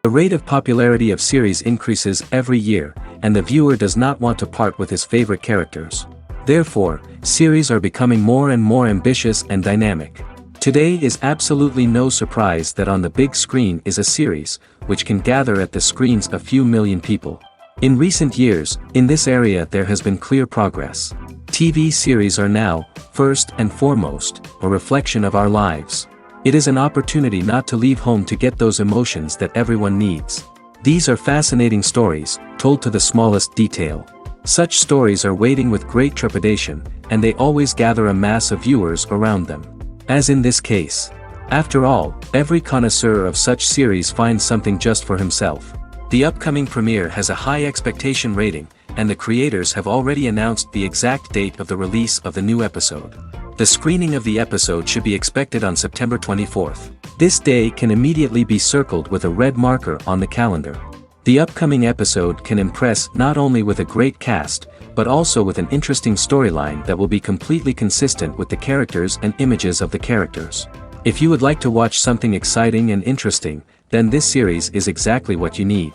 The rate of popularity of series increases every year, and the viewer does not want to part with his favorite characters. Therefore, series are becoming more and more ambitious and dynamic. Today is absolutely no surprise that on the big screen is a series, which can gather at the screens a few million people. In recent years, in this area there has been clear progress. TV series are now, first and foremost, a reflection of our lives. It is an opportunity not to leave home to get those emotions that everyone needs. These are fascinating stories, told to the smallest detail. Such stories are waiting with great trepidation, and they always gather a mass of viewers around them. As in this case. After all, every connoisseur of such series finds something just for himself. The upcoming premiere has a high expectation rating, and the creators have already announced the exact date of the release of the new episode. The screening of the episode should be expected on September 24th. This day can immediately be circled with a red marker on the calendar. The upcoming episode can impress not only with a great cast, but also with an interesting storyline that will be completely consistent with the characters and images of the characters. If you would like to watch something exciting and interesting, then this series is exactly what you need.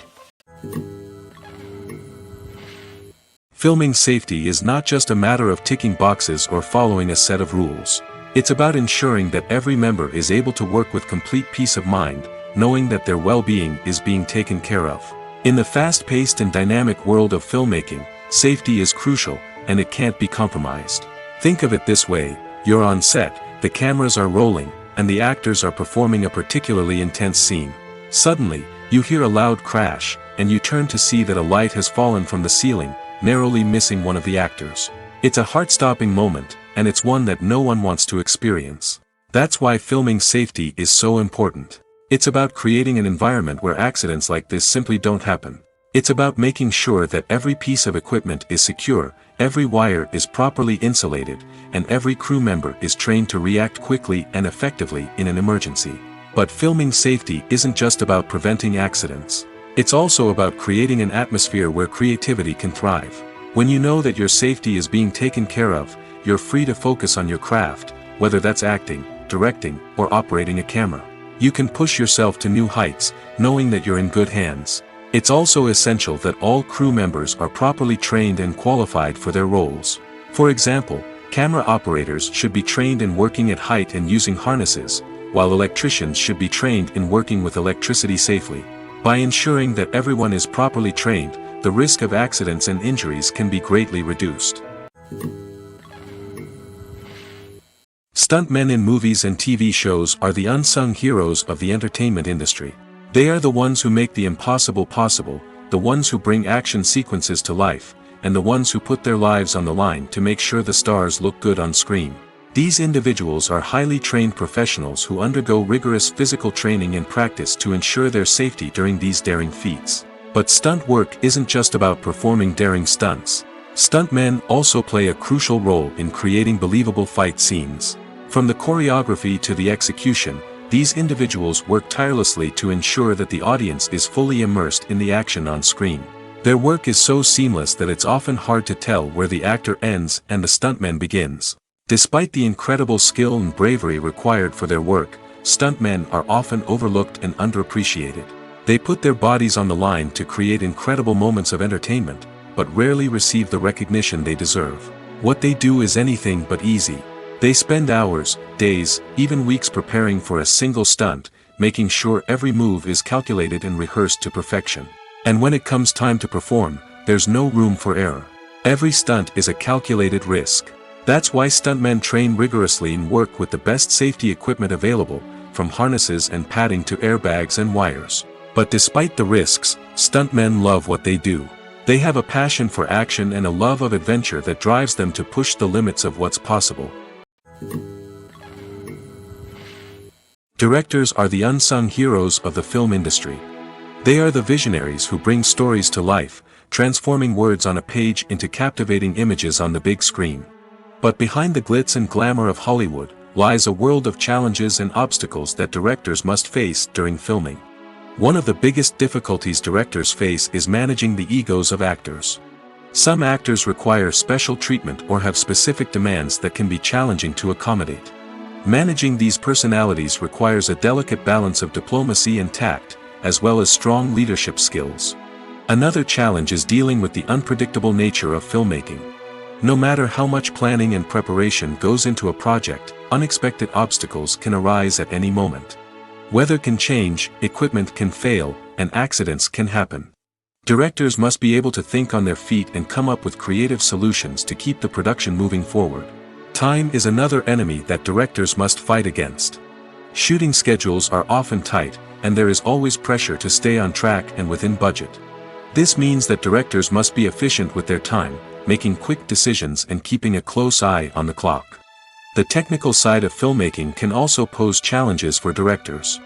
Filming safety is not just a matter of ticking boxes or following a set of rules. It's about ensuring that every member is able to work with complete peace of mind, knowing that their well-being is being taken care of. In the fast-paced and dynamic world of filmmaking, safety is crucial, and it can't be compromised. Think of it this way: you're on set, the cameras are rolling, and the actors are performing a particularly intense scene. Suddenly, you hear a loud crash, and you turn to see that a light has fallen from the ceiling, narrowly missing one of the actors. It's a heart-stopping moment, and it's one that no one wants to experience. That's why filming safety is so important. It's about creating an environment where accidents like this simply don't happen. It's about making sure that every piece of equipment is secure, every wire is properly insulated, and every crew member is trained to react quickly and effectively in an emergency. But filming safety isn't just about preventing accidents. It's also about creating an atmosphere where creativity can thrive. When you know that your safety is being taken care of, you're free to focus on your craft, whether that's acting, directing, or operating a camera. You can push yourself to new heights, knowing that you're in good hands. It's also essential that all crew members are properly trained and qualified for their roles. For example, camera operators should be trained in working at height and using harnesses, while electricians should be trained in working with electricity safely. By ensuring that everyone is properly trained, the risk of accidents and injuries can be greatly reduced. Stuntmen in movies and TV shows are the unsung heroes of the entertainment industry. They are the ones who make the impossible possible, the ones who bring action sequences to life, and the ones who put their lives on the line to make sure the stars look good on screen. These individuals are highly trained professionals who undergo rigorous physical training and practice to ensure their safety during these daring feats. But stunt work isn't just about performing daring stunts. Stuntmen also play a crucial role in creating believable fight scenes. From the choreography to the execution, these individuals work tirelessly to ensure that the audience is fully immersed in the action on screen. Their work is so seamless that it's often hard to tell where the actor ends and the stuntman begins. Despite the incredible skill and bravery required for their work, stuntmen are often overlooked and underappreciated. They put their bodies on the line to create incredible moments of entertainment, but rarely receive the recognition they deserve. What they do is anything but easy. They spend hours, days, even weeks preparing for a single stunt, making sure every move is calculated and rehearsed to perfection. And when it comes time to perform, there's no room for error. Every stunt is a calculated risk. That's why stuntmen train rigorously and work with the best safety equipment available, from harnesses and padding to airbags and wires. But despite the risks, stuntmen love what they do. They have a passion for action and a love of adventure that drives them to push the limits of what's possible. Directors are the unsung heroes of the film industry. They are the visionaries who bring stories to life, transforming words on a page into captivating images on the big screen. But behind the glitz and glamour of Hollywood, lies a world of challenges and obstacles that directors must face during filming. One of the biggest difficulties directors face is managing the egos of actors. Some actors require special treatment or have specific demands that can be challenging to accommodate. Managing these personalities requires a delicate balance of diplomacy and tact, as well as strong leadership skills. Another challenge is dealing with the unpredictable nature of filmmaking. No matter how much planning and preparation goes into a project, unexpected obstacles can arise at any moment. Weather can change, equipment can fail, and accidents can happen. Directors must be able to think on their feet and come up with creative solutions to keep the production moving forward. Time is another enemy that directors must fight against. Shooting schedules are often tight, and there is always pressure to stay on track and within budget. This means that directors must be efficient with their time, making quick decisions and keeping a close eye on the clock. The technical side of filmmaking can also pose challenges for directors.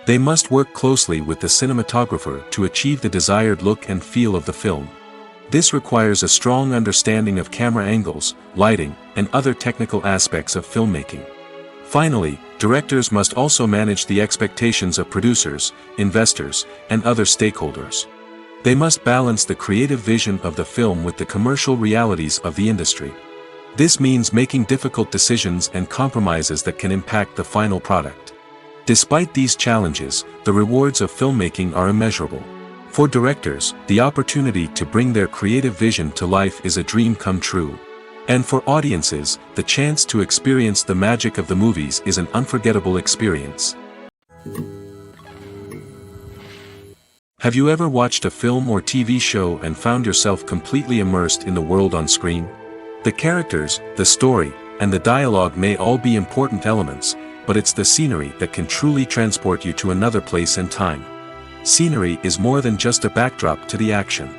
They must work closely with the cinematographer to achieve the desired look and feel of the film. This requires a strong understanding of camera angles, lighting, and other technical aspects of filmmaking. Finally, directors must also manage the expectations of producers, investors, and other stakeholders. They must balance the creative vision of the film with the commercial realities of the industry. This means making difficult decisions and compromises that can impact the final product. Despite these challenges, the rewards of filmmaking are immeasurable. For directors, the opportunity to bring their creative vision to life is a dream come true. And for audiences, the chance to experience the magic of the movies is an unforgettable experience. Have you ever watched a film or TV show and found yourself completely immersed in the world on screen? The characters, the story, and the dialogue may all be important elements, but it's the scenery that can truly transport you to another place and time. Scenery is more than just a backdrop to the action.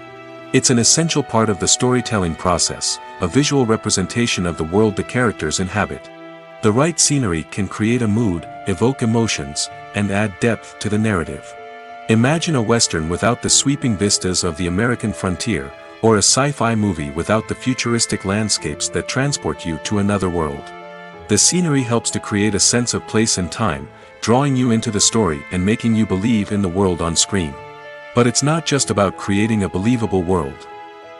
It's an essential part of the storytelling process, a visual representation of the world the characters inhabit. The right scenery can create a mood, evoke emotions, and add depth to the narrative. Imagine a Western without the sweeping vistas of the American frontier, or a sci-fi movie without the futuristic landscapes that transport you to another world. The scenery helps to create a sense of place and time, drawing you into the story and making you believe in the world on screen. But it's not just about creating a believable world.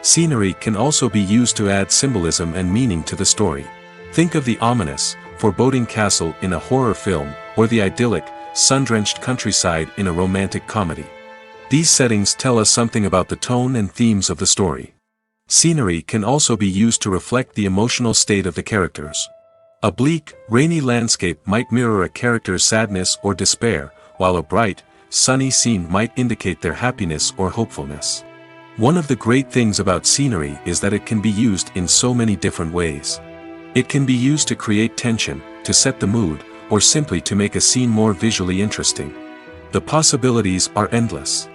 Scenery can also be used to add symbolism and meaning to the story. Think of the ominous, foreboding castle in a horror film, or the idyllic, sun-drenched countryside in a romantic comedy. These settings tell us something about the tone and themes of the story. Scenery can also be used to reflect the emotional state of the characters. A bleak, rainy landscape might mirror a character's sadness or despair, while a bright, sunny scene might indicate their happiness or hopefulness. One of the great things about scenery is that it can be used in so many different ways. It can be used to create tension, to set the mood, or simply to make a scene more visually interesting. The possibilities are endless.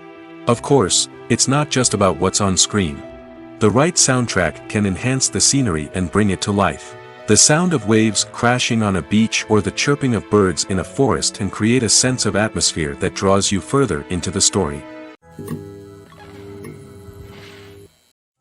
Of course, it's not just about what's on screen. The right soundtrack can enhance the scenery and bring it to life. The sound of waves crashing on a beach or the chirping of birds in a forest can create a sense of atmosphere that draws you further into the story.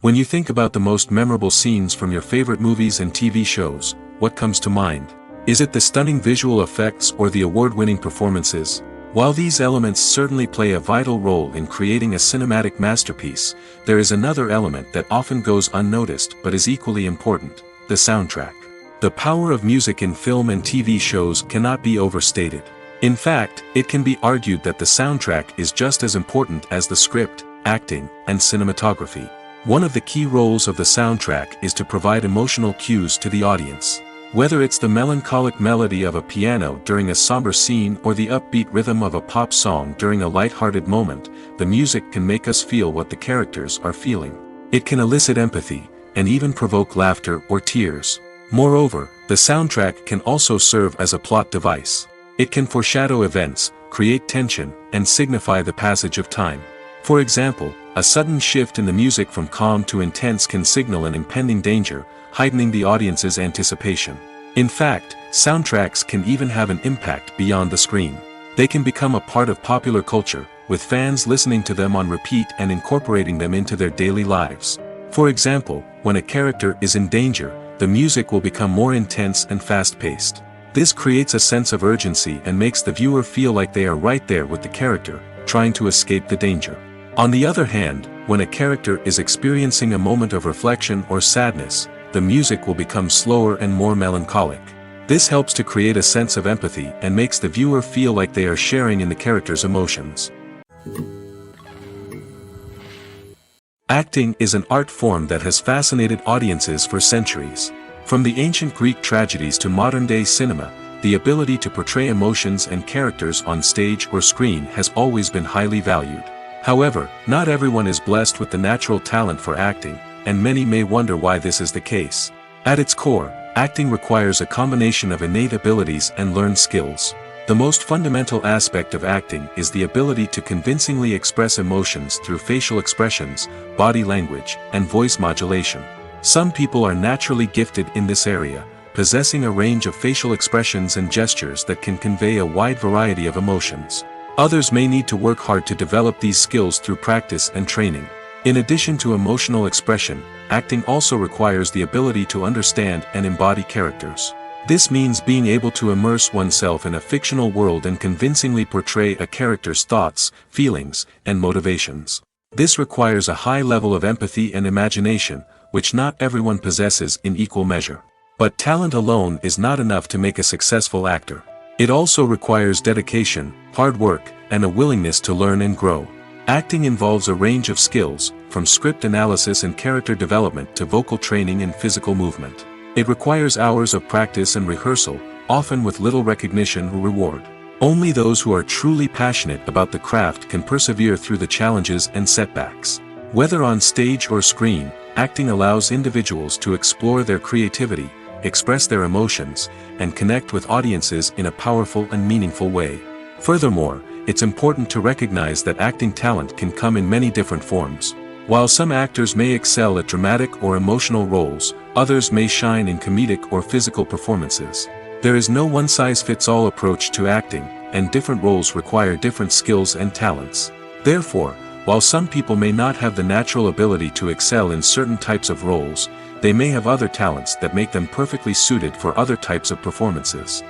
When you think about the most memorable scenes from your favorite movies and TV shows, what comes to mind? Is it the stunning visual effects or the award-winning performances? While these elements certainly play a vital role in creating a cinematic masterpiece, there is another element that often goes unnoticed but is equally important: the soundtrack. The power of music in film and TV shows cannot be overstated. In fact, it can be argued that the soundtrack is just as important as the script, acting, and cinematography. One of the key roles of the soundtrack is to provide emotional cues to the audience. Whether it's the melancholic melody of a piano during a somber scene or the upbeat rhythm of a pop song during a light-hearted moment, the music can make us feel what the characters are feeling. It can elicit empathy, and even provoke laughter or tears. Moreover, the soundtrack can also serve as a plot device. It can foreshadow events, create tension, and signify the passage of time. For example, a sudden shift in the music from calm to intense can signal an impending danger, heightening the audience's anticipation. In fact, soundtracks can even have an impact beyond the screen. They can become a part of popular culture, with fans listening to them on repeat and incorporating them into their daily lives. For example, when a character is in danger, the music will become more intense and fast-paced. This creates a sense of urgency and makes the viewer feel like they are right there with the character, trying to escape the danger. On the other hand, when a character is experiencing a moment of reflection or sadness, the music will become slower and more melancholic. This helps to create a sense of empathy and makes the viewer feel like they are sharing in the character's emotions. Acting is an art form that has fascinated audiences for centuries. From the ancient Greek tragedies to modern-day cinema, the ability to portray emotions and characters on stage or screen has always been highly valued. However, not everyone is blessed with the natural talent for acting, and many may wonder why this is the case. At its core, acting requires a combination of innate abilities and learned skills. The most fundamental aspect of acting is the ability to convincingly express emotions through facial expressions, body language, and voice modulation. Some people are naturally gifted in this area, possessing a range of facial expressions and gestures that can convey a wide variety of emotions. Others may need to work hard to develop these skills through practice and training. In addition to emotional expression, acting also requires the ability to understand and embody characters. This means being able to immerse oneself in a fictional world and convincingly portray a character's thoughts, feelings, and motivations. This requires a high level of empathy and imagination, which not everyone possesses in equal measure. But talent alone is not enough to make a successful actor. It also requires dedication, hard work, and a willingness to learn and grow. Acting involves a range of skills, from script analysis and character development to vocal training and physical movement. It requires hours of practice and rehearsal, often with little recognition or reward. Only those who are truly passionate about the craft can persevere through the challenges and setbacks. Whether on stage or screen, acting allows individuals to explore their creativity, express their emotions, and connect with audiences in a powerful and meaningful way. Furthermore, it's important to recognize that acting talent can come in many different forms. While some actors may excel at dramatic or emotional roles, others may shine in comedic or physical performances. There is no one-size-fits-all approach to acting, and different roles require different skills and talents. Therefore, while some people may not have the natural ability to excel in certain types of roles, they may have other talents that make them perfectly suited for other types of performances.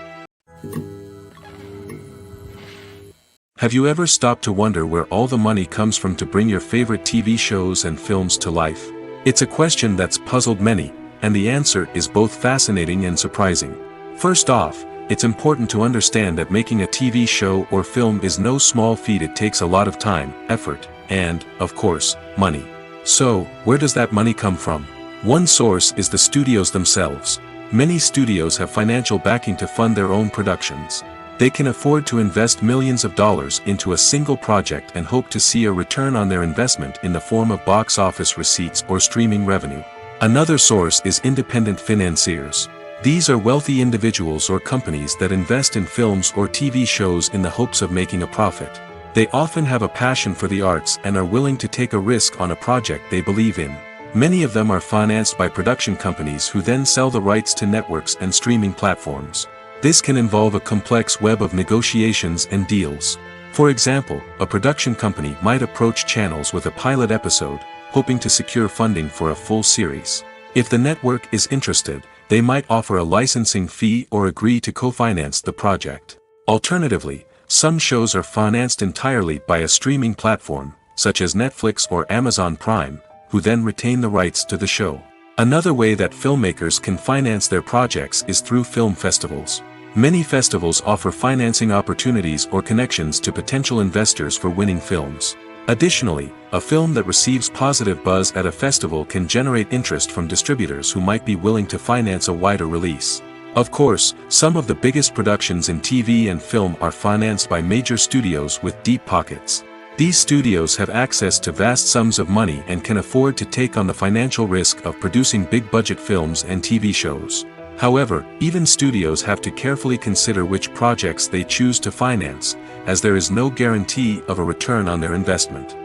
Have you ever stopped to wonder where all the money comes from to bring your favorite TV shows and films to life? It's a question that's puzzled many, and the answer is both fascinating and surprising. First off, it's important to understand that making a TV show or film is no small feat. It takes a lot of time, effort, and, of course, money. So, where does that money come from? One source is the studios themselves. Many studios have financial backing to fund their own productions. They can afford to invest millions of dollars into a single project and hope to see a return on their investment in the form of box office receipts or streaming revenue. Another source is independent financiers. These are wealthy individuals or companies that invest in films or TV shows in the hopes of making a profit. They often have a passion for the arts and are willing to take a risk on a project they believe in. Many of them are financed by production companies who then sell the rights to networks and streaming platforms. This can involve a complex web of negotiations and deals. For example, a production company might approach channels with a pilot episode, hoping to secure funding for a full series. If the network is interested, they might offer a licensing fee or agree to co-finance the project. Alternatively, some shows are financed entirely by a streaming platform, such as Netflix or Amazon Prime, who then retain the rights to the show. Another way that filmmakers can finance their projects is through film festivals. Many festivals offer financing opportunities or connections to potential investors for winning films. Additionally, a film that receives positive buzz at a festival can generate interest from distributors who might be willing to finance a wider release. Of course, some of the biggest productions in TV and film are financed by major studios with deep pockets. These studios have access to vast sums of money and can afford to take on the financial risk of producing big-budget films and TV shows. However, even studios have to carefully consider which projects they choose to finance, as there is no guarantee of a return on their investment.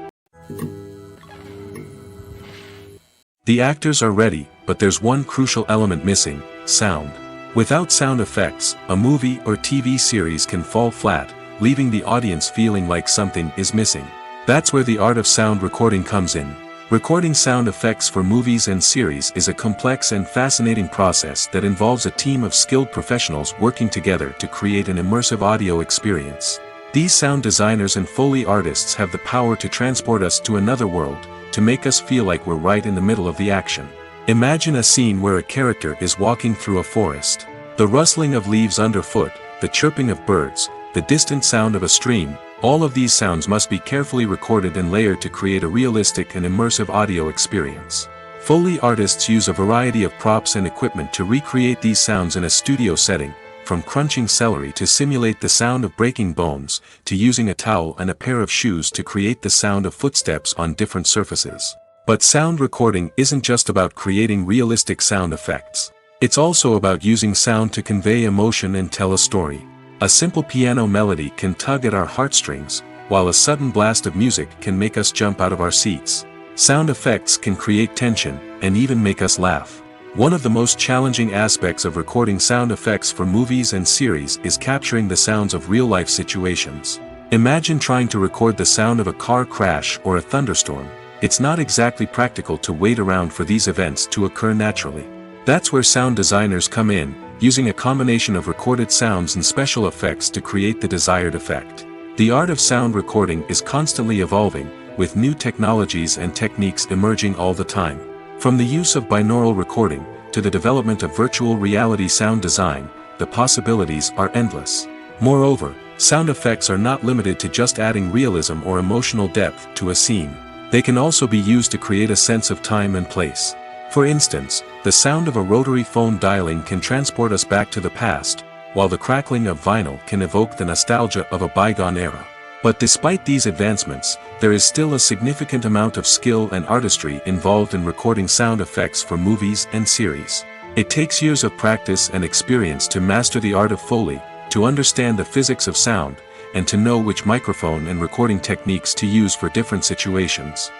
The actors are ready, but there's one crucial element missing: sound. Without sound effects, a movie or TV series can fall flat, leaving the audience feeling like something is missing. That's where the art of sound recording comes in. Recording sound effects for movies and series is a complex and fascinating process that involves a team of skilled professionals working together to create an immersive audio experience. These sound designers and Foley artists have the power to transport us to another world, to make us feel like we're right in the middle of the action. Imagine a scene where a character is walking through a forest. The rustling of leaves underfoot, the chirping of birds, the distant sound of a stream, All of these sounds must be carefully recorded and layered to create a realistic and immersive audio experience. Foley artists use a variety of props and equipment to recreate these sounds in a studio setting, from crunching celery to simulate the sound of breaking bones, to using a towel and a pair of shoes to create the sound of footsteps on different surfaces. But sound recording isn't just about creating realistic sound effects. It's also about using sound to convey emotion and tell a story. A simple piano melody can tug at our heartstrings, while a sudden blast of music can make us jump out of our seats. Sound effects can create tension, and even make us laugh. One of the most challenging aspects of recording sound effects for movies and series is capturing the sounds of real-life situations. Imagine trying to record the sound of a car crash or a thunderstorm. It's not exactly practical to wait around for these events to occur naturally. That's where sound designers come in, using a combination of recorded sounds and special effects to create the desired effect. The art of sound recording is constantly evolving, with new technologies and techniques emerging all the time. From the use of binaural recording, to the development of virtual reality sound design, the possibilities are endless. Moreover, sound effects are not limited to just adding realism or emotional depth to a scene. They can also be used to create a sense of time and place. For instance, the sound of a rotary phone dialing can transport us back to the past, while the crackling of vinyl can evoke the nostalgia of a bygone era. But despite these advancements, there is still a significant amount of skill and artistry involved in recording sound effects for movies and series. It takes years of practice and experience to master the art of Foley, to understand the physics of sound, and to know which microphone and recording techniques to use for different situations.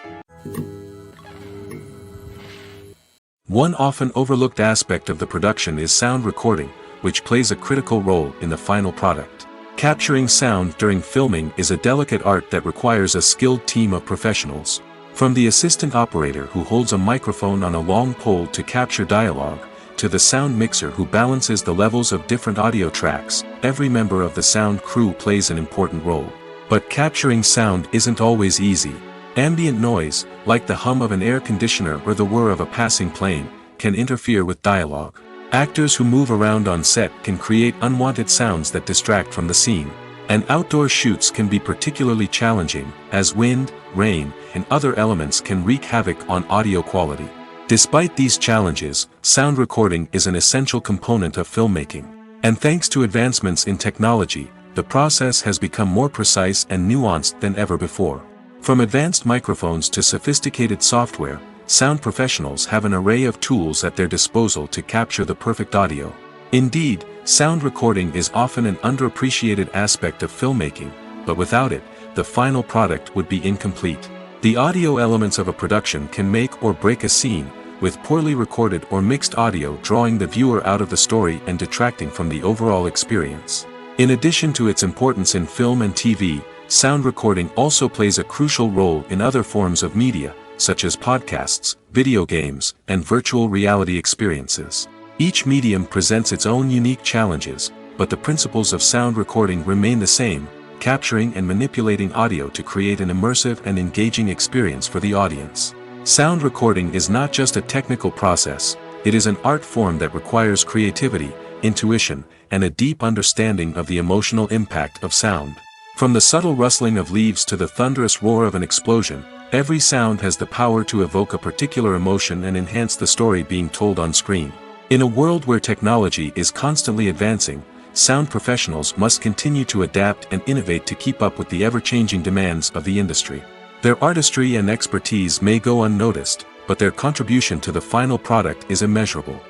One often overlooked aspect of the production is sound recording, which plays a critical role in the final product. Capturing sound during filming is a delicate art that requires a skilled team of professionals. From the assistant operator who holds a microphone on a long pole to capture dialogue, to the sound mixer who balances the levels of different audio tracks, every member of the sound crew plays an important role. But capturing sound isn't always easy. Ambient noise, like the hum of an air conditioner or the whir of a passing plane, can interfere with dialogue. Actors who move around on set can create unwanted sounds that distract from the scene. And outdoor shoots can be particularly challenging, as wind, rain, and other elements can wreak havoc on audio quality. Despite these challenges, sound recording is an essential component of filmmaking. And thanks to advancements in technology, the process has become more precise and nuanced than ever before. From advanced microphones to sophisticated software, sound professionals have an array of tools at their disposal to capture the perfect audio. Indeed, sound recording is often an underappreciated aspect of filmmaking, but without it, the final product would be incomplete. The audio elements of a production can make or break a scene, with poorly recorded or mixed audio drawing the viewer out of the story and detracting from the overall experience. In addition to its importance in film and TV, sound recording also plays a crucial role in other forms of media, such as podcasts, video games, and virtual reality experiences. Each medium presents its own unique challenges, but the principles of sound recording remain the same, capturing and manipulating audio to create an immersive and engaging experience for the audience. Sound recording is not just a technical process, it is an art form that requires creativity, intuition, and a deep understanding of the emotional impact of sound. From the subtle rustling of leaves to the thunderous roar of an explosion, every sound has the power to evoke a particular emotion and enhance the story being told on screen. In a world where technology is constantly advancing, sound professionals must continue to adapt and innovate to keep up with the ever-changing demands of the industry. Their artistry and expertise may go unnoticed, but their contribution to the final product is immeasurable.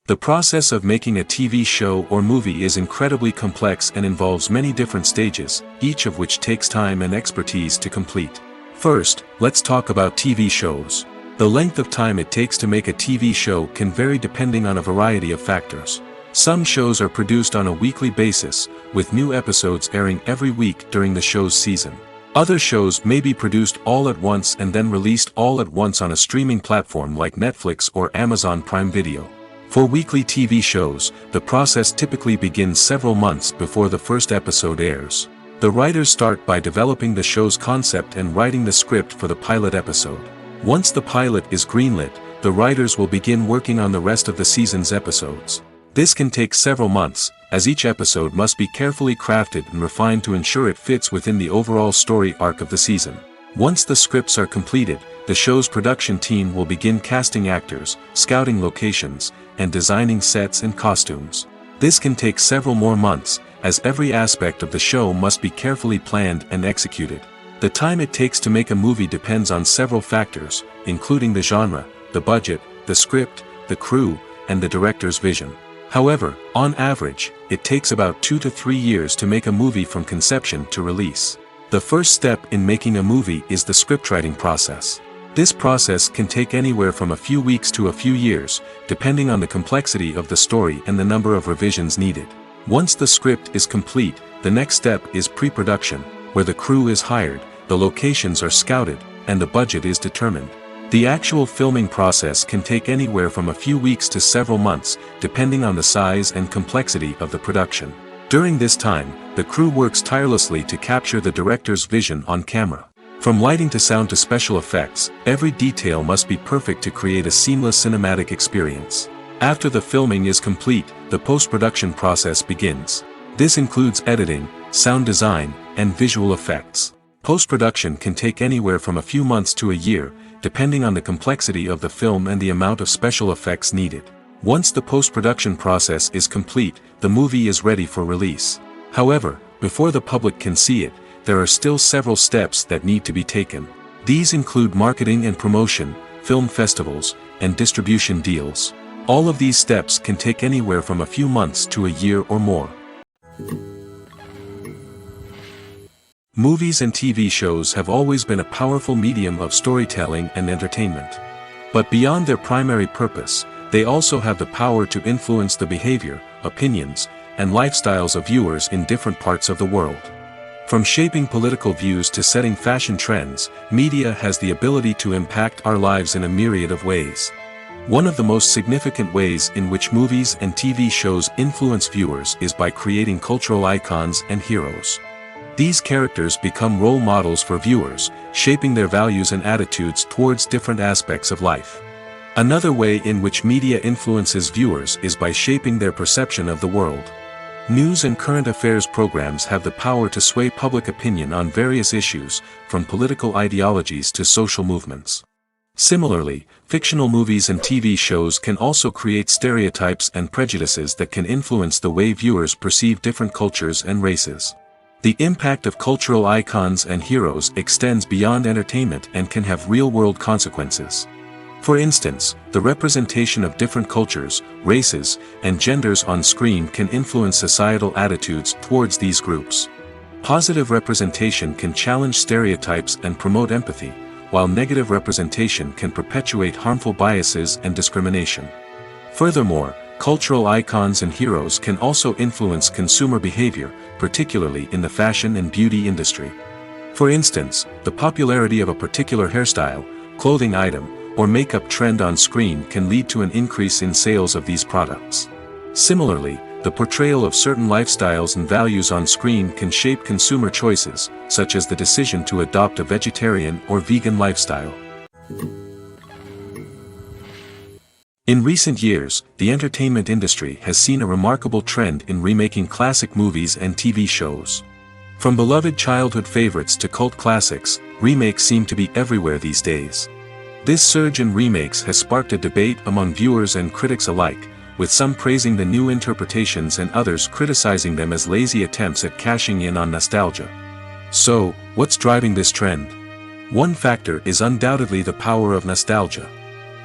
The process of making a TV show or movie is incredibly complex and involves many different stages, each of which takes time and expertise to complete. First, let's talk about TV shows. The length of time it takes to make a TV show can vary depending on a variety of factors. Some shows are produced on a weekly basis, with new episodes airing every week during the show's season. Other shows may be produced all at once and then released all at once on a streaming platform like Netflix or Amazon Prime Video. For weekly TV shows, the process typically begins several months before the first episode airs. The writers start by developing the show's concept and writing the script for the pilot episode. Once the pilot is greenlit, the writers will begin working on the rest of the season's episodes. This can take several months, as each episode must be carefully crafted and refined to ensure it fits within the overall story arc of the season. Once the scripts are completed, the show's production team will begin casting actors, scouting locations, and designing sets and costumes. This can take several more months, as every aspect of the show must be carefully planned and executed. The time it takes to make a movie depends on several factors, including the genre, the budget, the script, the crew, and the director's vision. However, on average, it takes about 2 to 3 years to make a movie from conception to release. The first step in making a movie is the scriptwriting process. This process can take anywhere from a few weeks to a few years, depending on the complexity of the story and the number of revisions needed. Once the script is complete, the next step is pre-production, where the crew is hired, the locations are scouted, and the budget is determined. The actual filming process can take anywhere from a few weeks to several months, depending on the size and complexity of the production. During this time, the crew works tirelessly to capture the director's vision on camera. From lighting to sound to special effects, every detail must be perfect to create a seamless cinematic experience. After the filming is complete, the post-production process begins. This includes editing, sound design, and visual effects. Post-production can take anywhere from a few months to a year, depending on the complexity of the film and the amount of special effects needed. Once the post-production process is complete, the movie is ready for release. However, before the public can see it, there are still several steps that need to be taken. These include marketing and promotion, film festivals, and distribution deals. All of these steps can take anywhere from a few months to a year or more. Movies and TV shows have always been a powerful medium of storytelling and entertainment. But beyond their primary purpose, they also have the power to influence the behavior, opinions, and lifestyles of viewers in different parts of the world. From shaping political views to setting fashion trends, media has the ability to impact our lives in a myriad of ways. One of the most significant ways in which movies and TV shows influence viewers is by creating cultural icons and heroes. These characters become role models for viewers, shaping their values and attitudes towards different aspects of life. Another way in which media influences viewers is by shaping their perception of the world. News and current affairs programs have the power to sway public opinion on various issues, from political ideologies to social movements. Similarly, fictional movies and TV shows can also create stereotypes and prejudices that can influence the way viewers perceive different cultures and races. The impact of cultural icons and heroes extends beyond entertainment and can have real-world consequences. For instance, the representation of different cultures, races, and genders on screen can influence societal attitudes towards these groups. Positive representation can challenge stereotypes and promote empathy, while negative representation can perpetuate harmful biases and discrimination. Furthermore, cultural icons and heroes can also influence consumer behavior, particularly in the fashion and beauty industry. For instance, the popularity of a particular hairstyle, clothing item, or makeup trend on screen can lead to an increase in sales of these products. Similarly, the portrayal of certain lifestyles and values on screen can shape consumer choices, such as the decision to adopt a vegetarian or vegan lifestyle. In recent years, the entertainment industry has seen a remarkable trend in remaking classic movies and TV shows. From beloved childhood favorites to cult classics, remakes seem to be everywhere these days. This surge in remakes has sparked a debate among viewers and critics alike, with some praising the new interpretations and others criticizing them as lazy attempts at cashing in on nostalgia. So, what's driving this trend? One factor is undoubtedly the power of nostalgia.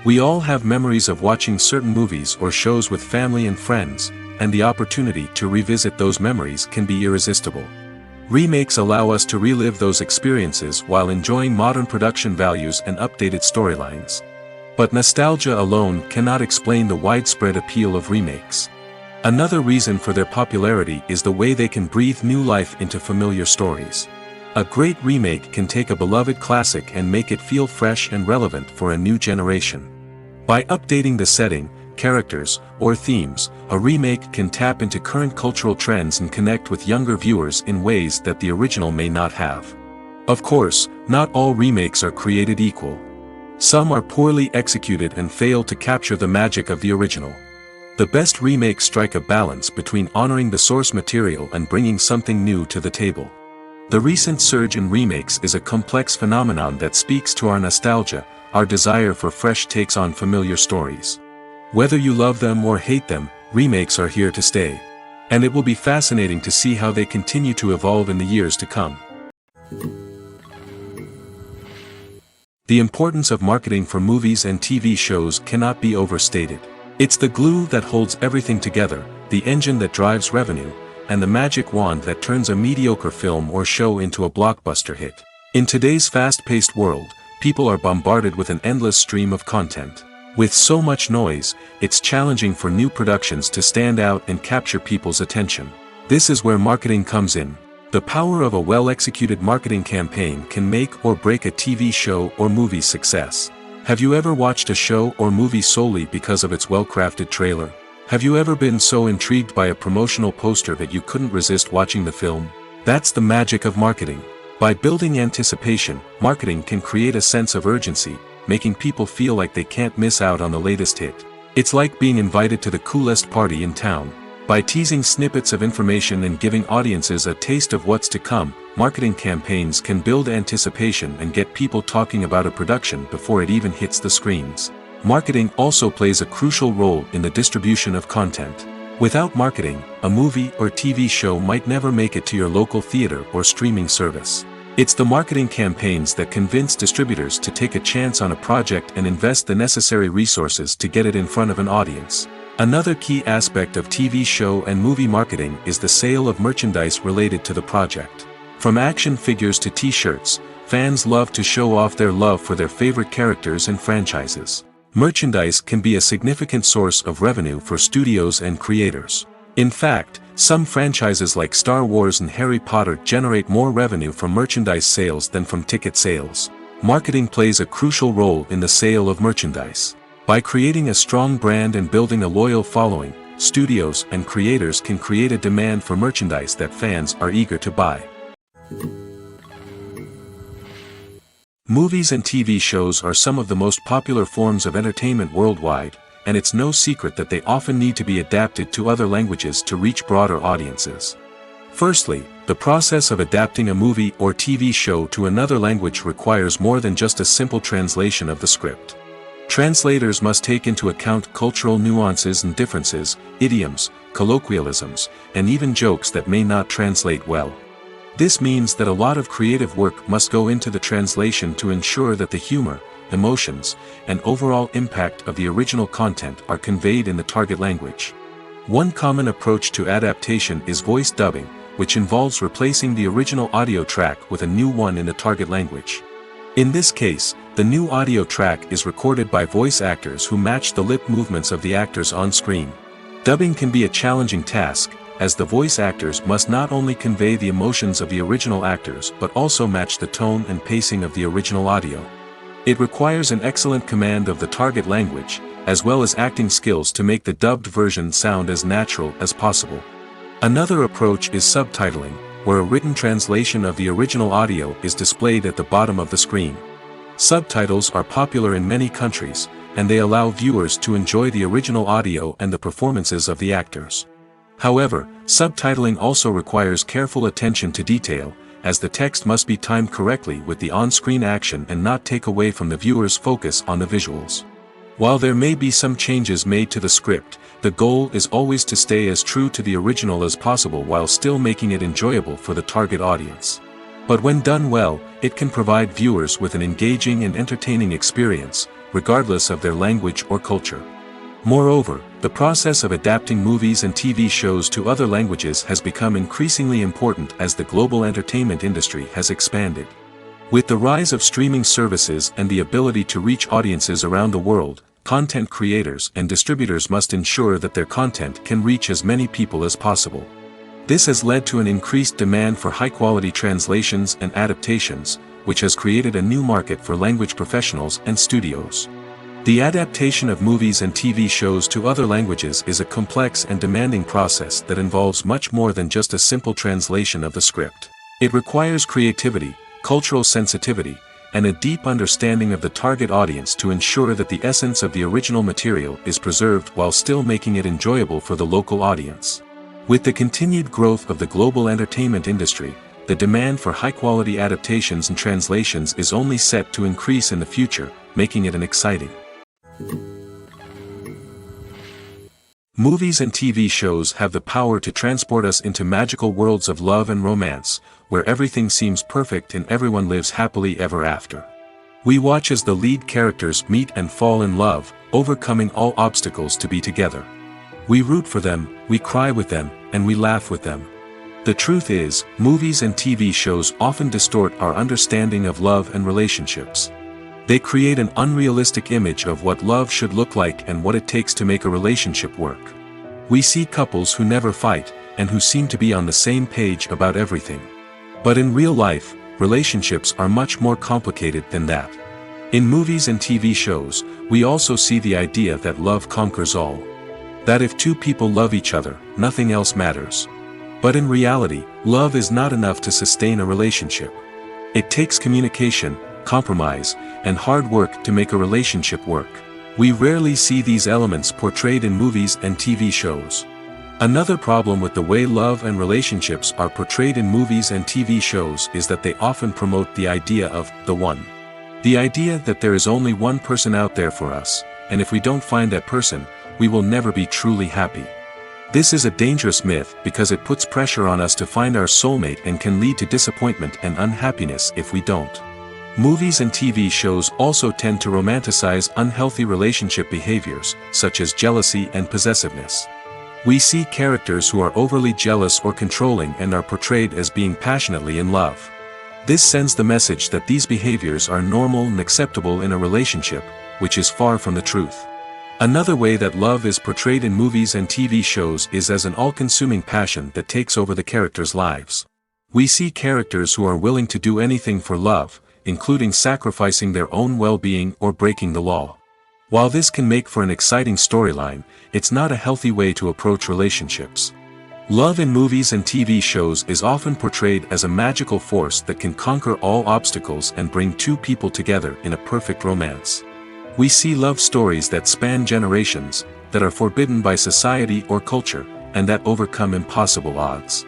We all have memories of watching certain movies or shows with family and friends, and the opportunity to revisit those memories can be irresistible. Remakes allow us to relive those experiences while enjoying modern production values and updated storylines. But nostalgia alone cannot explain the widespread appeal of remakes. Another reason for their popularity is the way they can breathe new life into familiar stories. A great remake can take a beloved classic and make it feel fresh and relevant for a new generation. By updating the setting, characters, or themes, a remake can tap into current cultural trends and connect with younger viewers in ways that the original may not have. Of course, not all remakes are created equal. Some are poorly executed and fail to capture the magic of the original. The best remakes strike a balance between honoring the source material and bringing something new to the table. The recent surge in remakes is a complex phenomenon that speaks to our nostalgia, our desire for fresh takes on familiar stories. Whether you love them or hate them, remakes are here to stay. And it will be fascinating to see how they continue to evolve in the years to come. The importance of marketing for movies and TV shows cannot be overstated. It's the glue that holds everything together, the engine that drives revenue, and the magic wand that turns a mediocre film or show into a blockbuster hit. In today's fast-paced world, people are bombarded with an endless stream of content. With so much noise, it's challenging for new productions to stand out and capture people's attention. This is where marketing comes in. The power of a well-executed marketing campaign can make or break a TV show or movie's success. Have you ever watched a show or movie solely because of its well-crafted trailer? Have you ever been so intrigued by a promotional poster that you couldn't resist watching the film? That's the magic of marketing. By building anticipation, marketing can create a sense of urgency, making people feel like they can't miss out on the latest hit. It's like being invited to the coolest party in town. By teasing snippets of information and giving audiences a taste of what's to come, marketing campaigns can build anticipation and get people talking about a production before it even hits the screens. Marketing also plays a crucial role in the distribution of content. Without marketing, a movie or TV show might never make it to your local theater or streaming service. It's the marketing campaigns that convince distributors to take a chance on a project and invest the necessary resources to get it in front of an audience. Another key aspect of TV show and movie marketing is the sale of merchandise related to the project. From action figures to t-shirts, fans love to show off their love for their favorite characters and franchises. Merchandise can be a significant source of revenue for studios and creators. In fact, some franchises like Star Wars and Harry Potter generate more revenue from merchandise sales than from ticket sales. Marketing plays a crucial role in the sale of merchandise. By creating a strong brand and building a loyal following, studios and creators can create a demand for merchandise that fans are eager to buy. Movies and TV shows are some of the most popular forms of entertainment worldwide, and it's no secret that they often need to be adapted to other languages to reach broader audiences. Firstly, the process of adapting a movie or TV show to another language requires more than just a simple translation of the script. Translators must take into account cultural nuances and differences, idioms, colloquialisms, and even jokes that may not translate well. This means that a lot of creative work must go into the translation to ensure that the humor, emotions, and overall impact of the original content are conveyed in the target language. One common approach to adaptation is voice dubbing, which involves replacing the original audio track with a new one in the target language. In this case, the new audio track is recorded by voice actors who match the lip movements of the actors on screen. Dubbing can be a challenging task, as the voice actors must not only convey the emotions of the original actors but also match the tone and pacing of the original audio. It requires an excellent command of the target language, as well as acting skills to make the dubbed version sound as natural as possible. Another approach is subtitling, where a written translation of the original audio is displayed at the bottom of the screen. Subtitles are popular in many countries, and they allow viewers to enjoy the original audio and the performances of the actors. However, subtitling also requires careful attention to detail, as the text must be timed correctly with the on-screen action and not take away from the viewer's focus on the visuals. While there may be some changes made to the script, the goal is always to stay as true to the original as possible while still making it enjoyable for the target audience. But when done well, it can provide viewers with an engaging and entertaining experience, regardless of their language or culture. Moreover, the process of adapting movies and TV shows to other languages has become increasingly important as the global entertainment industry has expanded. With the rise of streaming services and the ability to reach audiences around the world, content creators and distributors must ensure that their content can reach as many people as possible. This has led to an increased demand for high-quality translations and adaptations, which has created a new market for language professionals and studios. The adaptation of movies and TV shows to other languages is a complex and demanding process that involves much more than just a simple translation of the script. It requires creativity, cultural sensitivity, and a deep understanding of the target audience to ensure that the essence of the original material is preserved while still making it enjoyable for the local audience. With the continued growth of the global entertainment industry, the demand for high-quality adaptations and translations is only set to increase in the future, making it an exciting. Movies and TV shows have the power to transport us into magical worlds of love and romance, where everything seems perfect and everyone lives happily ever after. We watch as the lead characters meet and fall in love, overcoming all obstacles to be together. We root for them, we cry with them, and we laugh with them. The truth is, movies and TV shows often distort our understanding of love and relationships. They create an unrealistic image of what love should look like and what it takes to make a relationship work. We see couples who never fight, and who seem to be on the same page about everything. But in real life, relationships are much more complicated than that. In movies and TV shows, we also see the idea that love conquers all. That if two people love each other, nothing else matters. But in reality, love is not enough to sustain a relationship. It takes communication, compromise, and hard work to make a relationship work. We rarely see these elements portrayed in movies and TV shows. Another problem with the way love and relationships are portrayed in movies and TV shows is that they often promote the idea of the one. The idea that there is only one person out there for us, and if we don't find that person, we will never be truly happy. This is a dangerous myth because it puts pressure on us to find our soulmate and can lead to disappointment and unhappiness if we don't. Movies and TV shows also tend to romanticize unhealthy relationship behaviors, such as jealousy and possessiveness. We see characters who are overly jealous or controlling and are portrayed as being passionately in love. This sends the message that these behaviors are normal and acceptable in a relationship, which is far from the truth. Another way that love is portrayed in movies and TV shows is as an all-consuming passion that takes over the characters' lives. We see characters who are willing to do anything for love, including sacrificing their own well-being or breaking the law. While this can make for an exciting storyline, it's not a healthy way to approach relationships. Love in movies and TV shows is often portrayed as a magical force that can conquer all obstacles and bring two people together in a perfect romance. We see love stories that span generations, that are forbidden by society or culture, and that overcome impossible odds.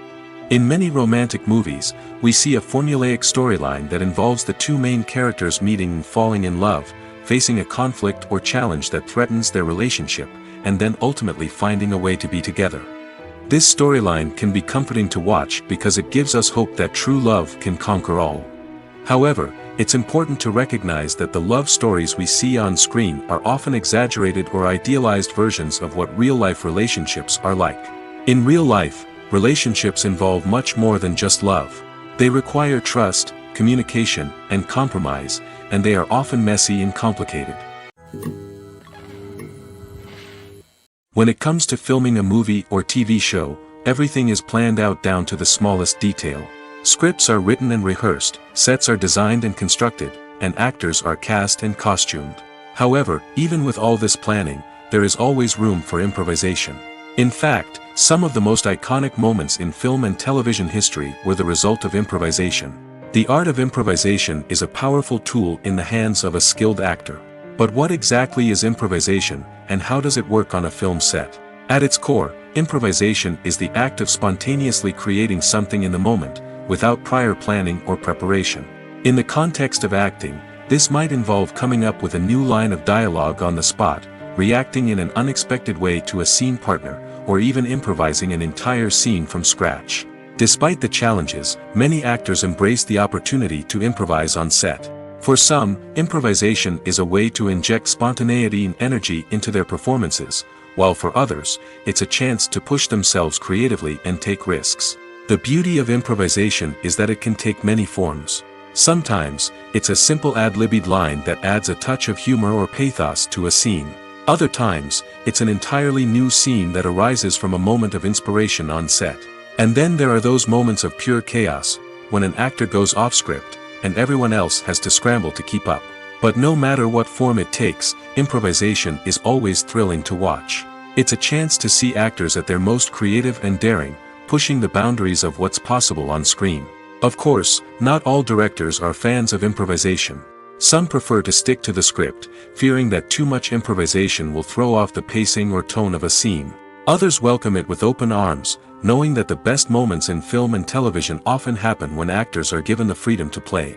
In many romantic movies, we see a formulaic storyline that involves the two main characters meeting and falling in love, facing a conflict or challenge that threatens their relationship, and then ultimately finding a way to be together. This storyline can be comforting to watch because it gives us hope that true love can conquer all. However, it's important to recognize that the love stories we see on screen are often exaggerated or idealized versions of what real-life relationships are like. In real life, relationships involve much more than just love. They require trust, communication, and compromise, and they are often messy and complicated. When it comes to filming a movie or TV show, everything is planned out down to the smallest detail. Scripts are written and rehearsed, sets are designed and constructed, and actors are cast and costumed. However, even with all this planning, there is always room for improvisation. In fact, some of the most iconic moments in film and television history were the result of improvisation. The art of improvisation is a powerful tool in the hands of a skilled actor. But what exactly is improvisation, and how does it work on a film set? At its core, improvisation is the act of spontaneously creating something in the moment, without prior planning or preparation. In the context of acting, this might involve coming up with a new line of dialogue on the spot, reacting in an unexpected way to a scene partner, or even improvising an entire scene from scratch. Despite the challenges, many actors embrace the opportunity to improvise on set. For some, improvisation is a way to inject spontaneity and energy into their performances, while for others, it's a chance to push themselves creatively and take risks. The beauty of improvisation is that it can take many forms. Sometimes, it's a simple ad-libbed line that adds a touch of humor or pathos to a scene. Other times, it's an entirely new scene that arises from a moment of inspiration on set. And then there are those moments of pure chaos, when an actor goes off script, and everyone else has to scramble to keep up. But no matter what form it takes, improvisation is always thrilling to watch. It's a chance to see actors at their most creative and daring, pushing the boundaries of what's possible on screen. Of course, not all directors are fans of improvisation. Some prefer to stick to the script, fearing that too much improvisation will throw off the pacing or tone of a scene. Others welcome it with open arms, knowing that the best moments in film and television often happen when actors are given the freedom to play.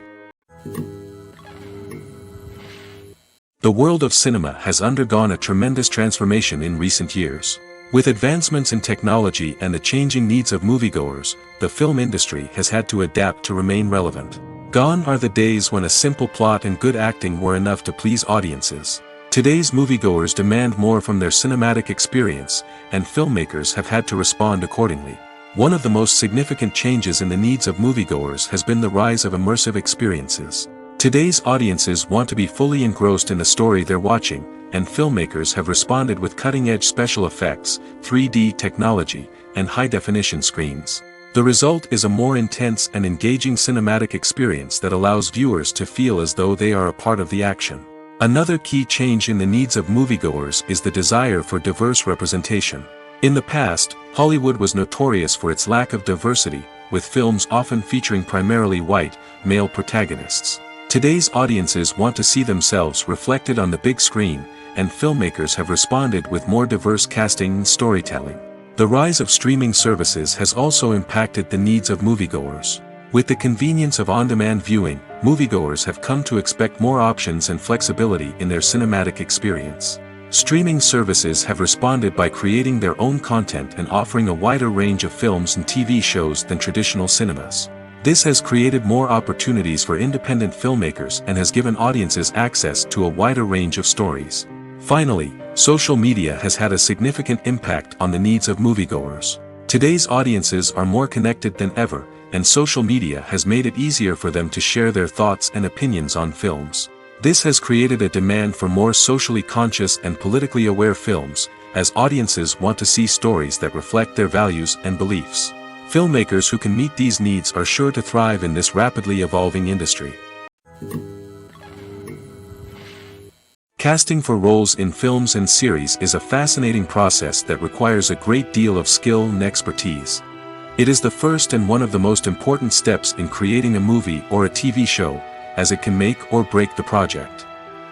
The world of cinema has undergone a tremendous transformation in recent years. With advancements in technology and the changing needs of moviegoers, the film industry has had to adapt to remain relevant. Gone are the days when a simple plot and good acting were enough to please audiences. Today's moviegoers demand more from their cinematic experience, and filmmakers have had to respond accordingly. One of the most significant changes in the needs of moviegoers has been the rise of immersive experiences. Today's audiences want to be fully engrossed in the story they're watching, and filmmakers have responded with cutting-edge special effects, 3D technology, and high-definition screens. The result is a more intense and engaging cinematic experience that allows viewers to feel as though they are a part of the action. Another key change in the needs of moviegoers is the desire for diverse representation. In the past, Hollywood was notorious for its lack of diversity, with films often featuring primarily white, male protagonists. Today's audiences want to see themselves reflected on the big screen, and filmmakers have responded with more diverse casting and storytelling. The rise of streaming services has also impacted the needs of moviegoers. With the convenience of on-demand viewing, moviegoers have come to expect more options and flexibility in their cinematic experience. Streaming services have responded by creating their own content and offering a wider range of films and TV shows than traditional cinemas. This has created more opportunities for independent filmmakers and has given audiences access to a wider range of stories. Finally, social media has had a significant impact on the needs of moviegoers. Today's audiences are more connected than ever, and social media has made it easier for them to share their thoughts and opinions on films. This has created a demand for more socially conscious and politically aware films, as audiences want to see stories that reflect their values and beliefs. Filmmakers who can meet these needs are sure to thrive in this rapidly evolving industry. Casting for roles in films and series is a fascinating process that requires a great deal of skill and expertise. It is the first and one of the most important steps in creating a movie or a TV show, as it can make or break the project.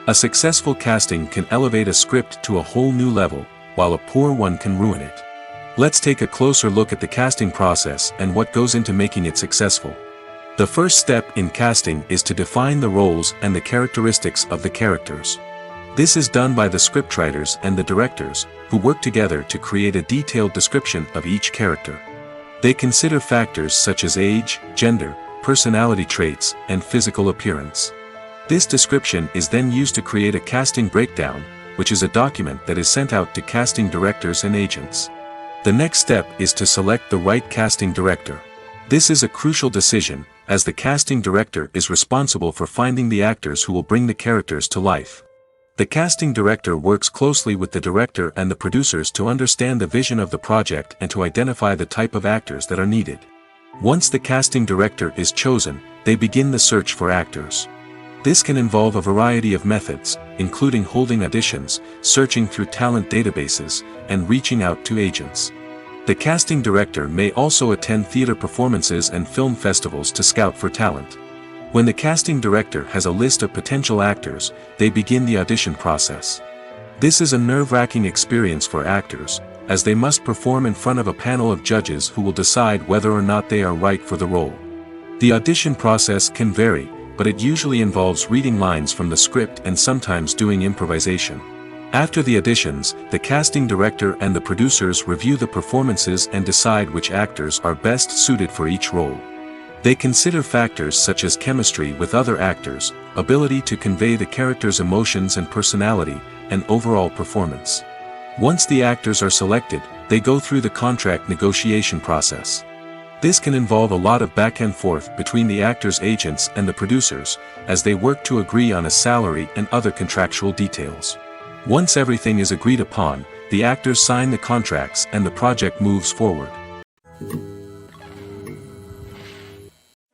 A successful casting can elevate a script to a whole new level, while a poor one can ruin it. Let's take a closer look at the casting process and what goes into making it successful. The first step in casting is to define the roles and the characteristics of the characters. This is done by the scriptwriters and the directors, who work together to create a detailed description of each character. They consider factors such as age, gender, personality traits, and physical appearance. This description is then used to create a casting breakdown, which is a document that is sent out to casting directors and agents. The next step is to select the right casting director. This is a crucial decision, as the casting director is responsible for finding the actors who will bring the characters to life. The casting director works closely with the director and the producers to understand the vision of the project and to identify the type of actors that are needed. Once the casting director is chosen, they begin the search for actors. This can involve a variety of methods, including holding auditions, searching through talent databases, and reaching out to agents. The casting director may also attend theater performances and film festivals to scout for talent. When the casting director has a list of potential actors, they begin the audition process. This is a nerve-wracking experience for actors, as they must perform in front of a panel of judges who will decide whether or not they are right for the role. The audition process can vary, but it usually involves reading lines from the script and sometimes doing improvisation. After the auditions, the casting director and the producers review the performances and decide which actors are best suited for each role. They consider factors such as chemistry with other actors, ability to convey the character's emotions and personality, and overall performance. Once the actors are selected, they go through the contract negotiation process. This can involve a lot of back and forth between the actors' agents and the producers, as they work to agree on a salary and other contractual details. Once everything is agreed upon, the actors sign the contracts and the project moves forward.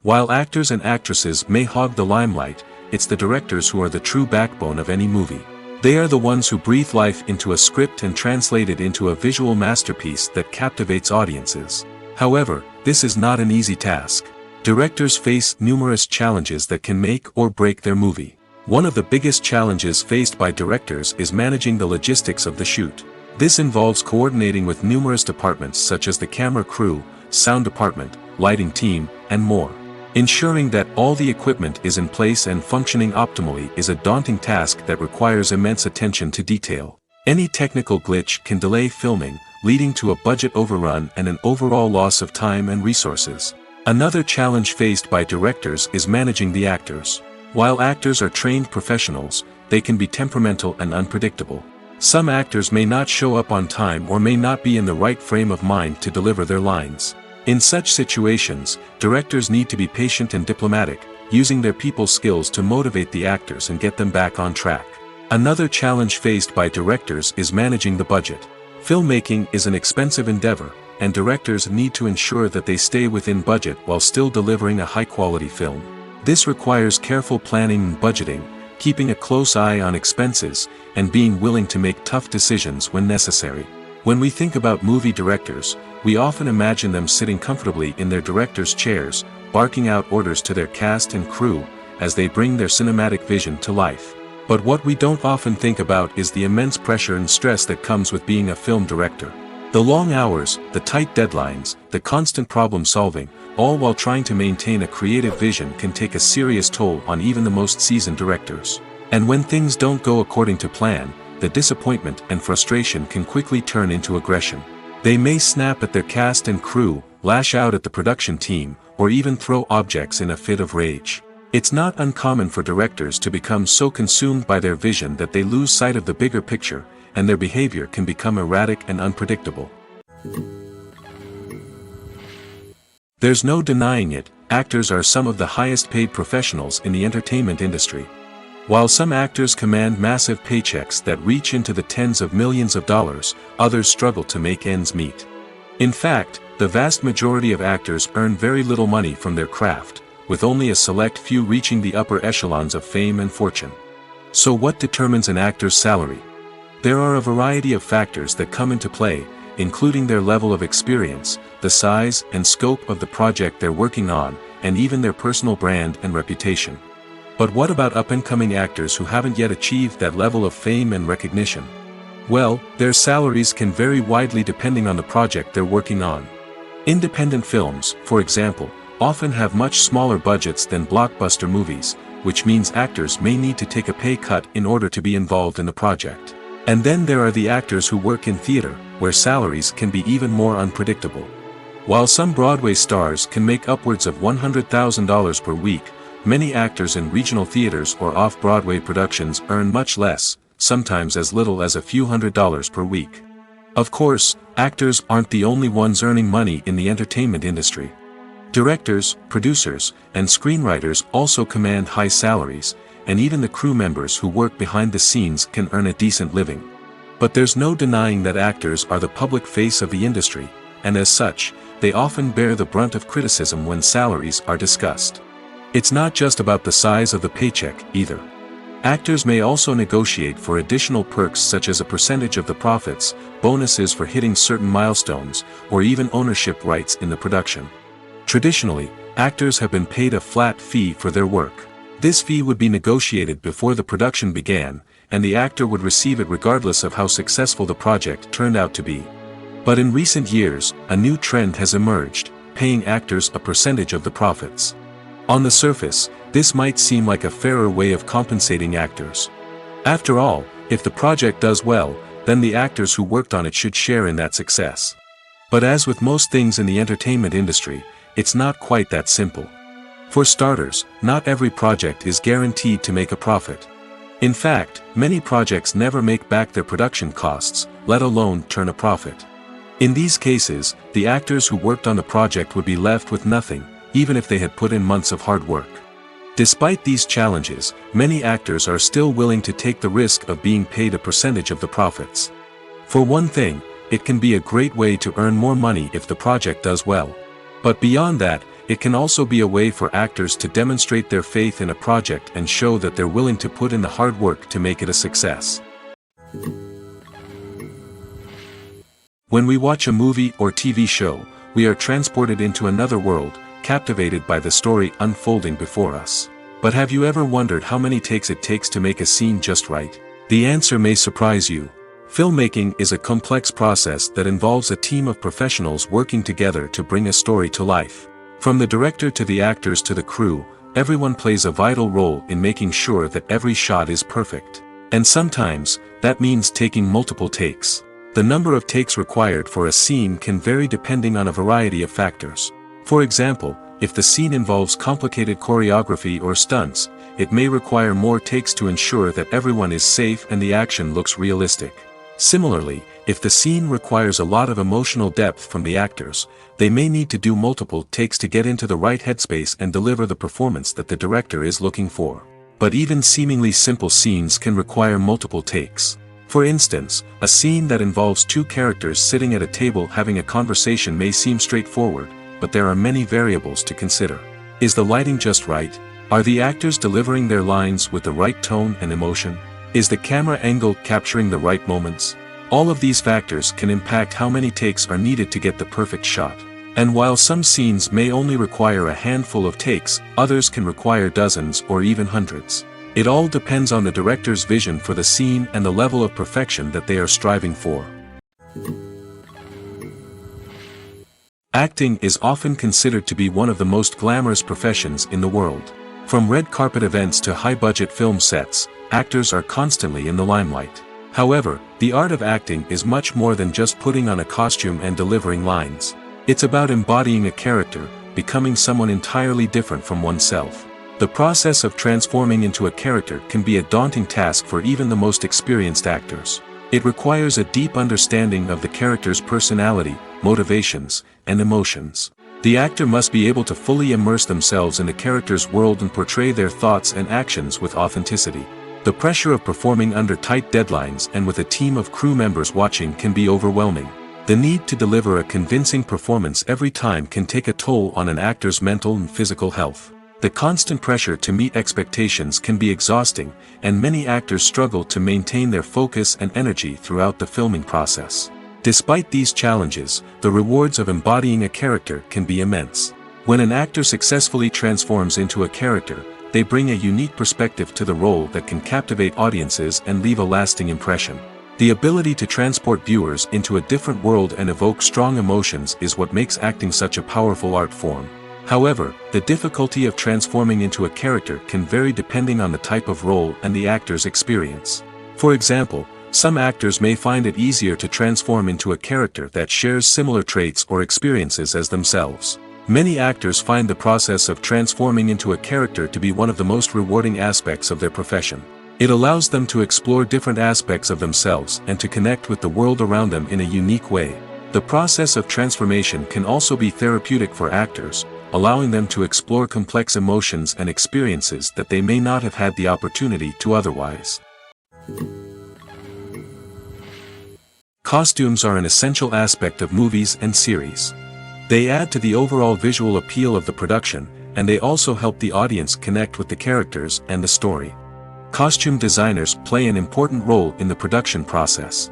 While actors and actresses may hog the limelight, it's the directors who are the true backbone of any movie. They are the ones who breathe life into a script and translate it into a visual masterpiece that captivates audiences. However, this is not an easy task. Directors face numerous challenges that can make or break their movie. One of the biggest challenges faced by directors is managing the logistics of the shoot. This involves coordinating with numerous departments such as the camera crew, sound department, lighting team, and more. Ensuring that all the equipment is in place and functioning optimally is a daunting task that requires immense attention to detail. Any technical glitch can delay filming, leading to a budget overrun and an overall loss of time and resources. Another challenge faced by directors is managing the actors. While actors are trained professionals, they can be temperamental and unpredictable. Some actors may not show up on time or may not be in the right frame of mind to deliver their lines. In such situations, directors need to be patient and diplomatic, using their people skills to motivate the actors and get them back on track. Another challenge faced by directors is managing the budget. Filmmaking is an expensive endeavor, and directors need to ensure that they stay within budget while still delivering a high-quality film. This requires careful planning and budgeting, keeping a close eye on expenses, and being willing to make tough decisions when necessary. When we think about movie directors, we often imagine them sitting comfortably in their director's chairs, barking out orders to their cast and crew, as they bring their cinematic vision to life. But what we don't often think about is the immense pressure and stress that comes with being a film director. The long hours, the tight deadlines, the constant problem solving, all while trying to maintain a creative vision can take a serious toll on even the most seasoned directors. And when things don't go according to plan, the disappointment and frustration can quickly turn into aggression. They may snap at their cast and crew, lash out at the production team, or even throw objects in a fit of rage. It's not uncommon for directors to become so consumed by their vision that they lose sight of the bigger picture, and their behavior can become erratic and unpredictable. There's no denying it, actors are some of the highest paid professionals in the entertainment industry. While some actors command massive paychecks that reach into the tens of millions of dollars, others struggle to make ends meet. In fact, the vast majority of actors earn very little money from their craft, with only a select few reaching the upper echelons of fame and fortune. So what determines an actor's salary? There are a variety of factors that come into play, including their level of experience, the size and scope of the project they're working on, and even their personal brand and reputation. But what about up-and-coming actors who haven't yet achieved that level of fame and recognition? Well, their salaries can vary widely depending on the project they're working on. Independent films, for example, often have much smaller budgets than blockbuster movies, which means actors may need to take a pay cut in order to be involved in the project. And then there are the actors who work in theater, where salaries can be even more unpredictable. While some Broadway stars can make upwards of $100,000 per week, many actors in regional theaters or off-Broadway productions earn much less, sometimes as little as a few $100s per week. Of course, actors aren't the only ones earning money in the entertainment industry. Directors, producers, and screenwriters also command high salaries, and even the crew members who work behind the scenes can earn a decent living. But there's no denying that actors are the public face of the industry, and as such, they often bear the brunt of criticism when salaries are discussed. It's not just about the size of the paycheck, either. Actors may also negotiate for additional perks such as a percentage of the profits, bonuses for hitting certain milestones, or even ownership rights in the production. Traditionally, actors have been paid a flat fee for their work. This fee would be negotiated before the production began, and the actor would receive it regardless of how successful the project turned out to be. But in recent years, a new trend has emerged, paying actors a percentage of the profits. On the surface, this might seem like a fairer way of compensating actors. After all, if the project does well, then the actors who worked on it should share in that success. But as with most things in the entertainment industry, it's not quite that simple. For starters, not every project is guaranteed to make a profit. In fact, many projects never make back their production costs, let alone turn a profit. In these cases, the actors who worked on the project would be left with nothing, even if they had put in months of hard work. Despite these challenges, many actors are still willing to take the risk of being paid a percentage of the profits. For one thing, it can be a great way to earn more money if the project does well. But beyond that, it can also be a way for actors to demonstrate their faith in a project and show that they're willing to put in the hard work to make it a success. When we watch a movie or TV show, we are transported into another world, captivated by the story unfolding before us. But have you ever wondered how many takes it takes to make a scene just right? The answer may surprise you. Filmmaking is a complex process that involves a team of professionals working together to bring a story to life. From the director to the actors to the crew, everyone plays a vital role in making sure that every shot is perfect. And sometimes, that means taking multiple takes. The number of takes required for a scene can vary depending on a variety of factors. For example, if the scene involves complicated choreography or stunts, it may require more takes to ensure that everyone is safe and the action looks realistic. Similarly, if the scene requires a lot of emotional depth from the actors, they may need to do multiple takes to get into the right headspace and deliver the performance that the director is looking for. But even seemingly simple scenes can require multiple takes. For instance, a scene that involves two characters sitting at a table having a conversation may seem straightforward, but there are many variables to consider. Is the lighting just right? Are the actors delivering their lines with the right tone and emotion? Is the camera angle capturing the right moments? All of these factors can impact how many takes are needed to get the perfect shot. And while some scenes may only require a handful of takes, others can require dozens or even hundreds. It all depends on the director's vision for the scene and the level of perfection that they are striving for. Acting is often considered to be one of the most glamorous professions in the world. From red carpet events to high-budget film sets, actors are constantly in the limelight. However, the art of acting is much more than just putting on a costume and delivering lines. It's about embodying a character, becoming someone entirely different from oneself. The process of transforming into a character can be a daunting task for even the most experienced actors. It requires a deep understanding of the character's personality, motivations, and emotions. The actor must be able to fully immerse themselves in the character's world and portray their thoughts and actions with authenticity. The pressure of performing under tight deadlines and with a team of crew members watching can be overwhelming. The need to deliver a convincing performance every time can take a toll on an actor's mental and physical health. The constant pressure to meet expectations can be exhausting, and many actors struggle to maintain their focus and energy throughout the filming process. Despite these challenges, the rewards of embodying a character can be immense. When an actor successfully transforms into a character, they bring a unique perspective to the role that can captivate audiences and leave a lasting impression. The ability to transport viewers into a different world and evoke strong emotions is what makes acting such a powerful art form. However, the difficulty of transforming into a character can vary depending on the type of role and the actor's experience. For example, some actors may find it easier to transform into a character that shares similar traits or experiences as themselves. Many actors find the process of transforming into a character to be one of the most rewarding aspects of their profession. It allows them to explore different aspects of themselves and to connect with the world around them in a unique way. The process of transformation can also be therapeutic for actors, allowing them to explore complex emotions and experiences that they may not have had the opportunity to otherwise. Costumes are an essential aspect of movies and series. They add to the overall visual appeal of the production, and they also help the audience connect with the characters and the story. Costume designers play an important role in the production process.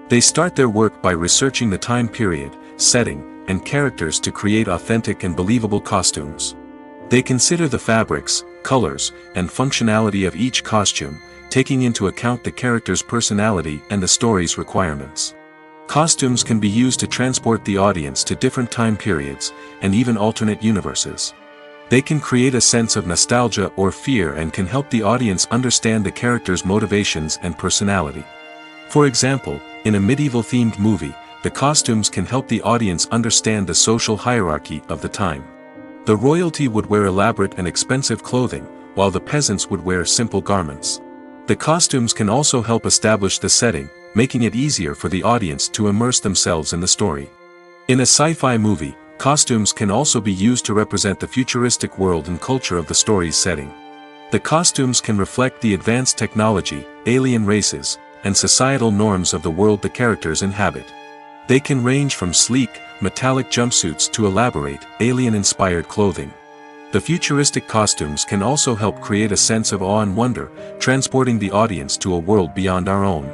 They start their work by researching the time period, setting, and characters to create authentic and believable costumes. They consider the fabrics, colors, and functionality of each costume, taking into account the character's personality and the story's requirements. Costumes can be used to transport the audience to different time periods, and even alternate universes. They can create a sense of nostalgia or fear and can help the audience understand the character's motivations and personality. For example, in a medieval-themed movie, the costumes can help the audience understand the social hierarchy of the time. The royalty would wear elaborate and expensive clothing, while the peasants would wear simple garments. The costumes can also help establish the setting, making it easier for the audience to immerse themselves in the story. In a sci-fi movie, costumes can also be used to represent the futuristic world and culture of the story's setting. The costumes can reflect the advanced technology, alien races, and societal norms of the world the characters inhabit. They can range from sleek, metallic jumpsuits to elaborate, alien-inspired clothing. The futuristic costumes can also help create a sense of awe and wonder, transporting the audience to a world beyond our own.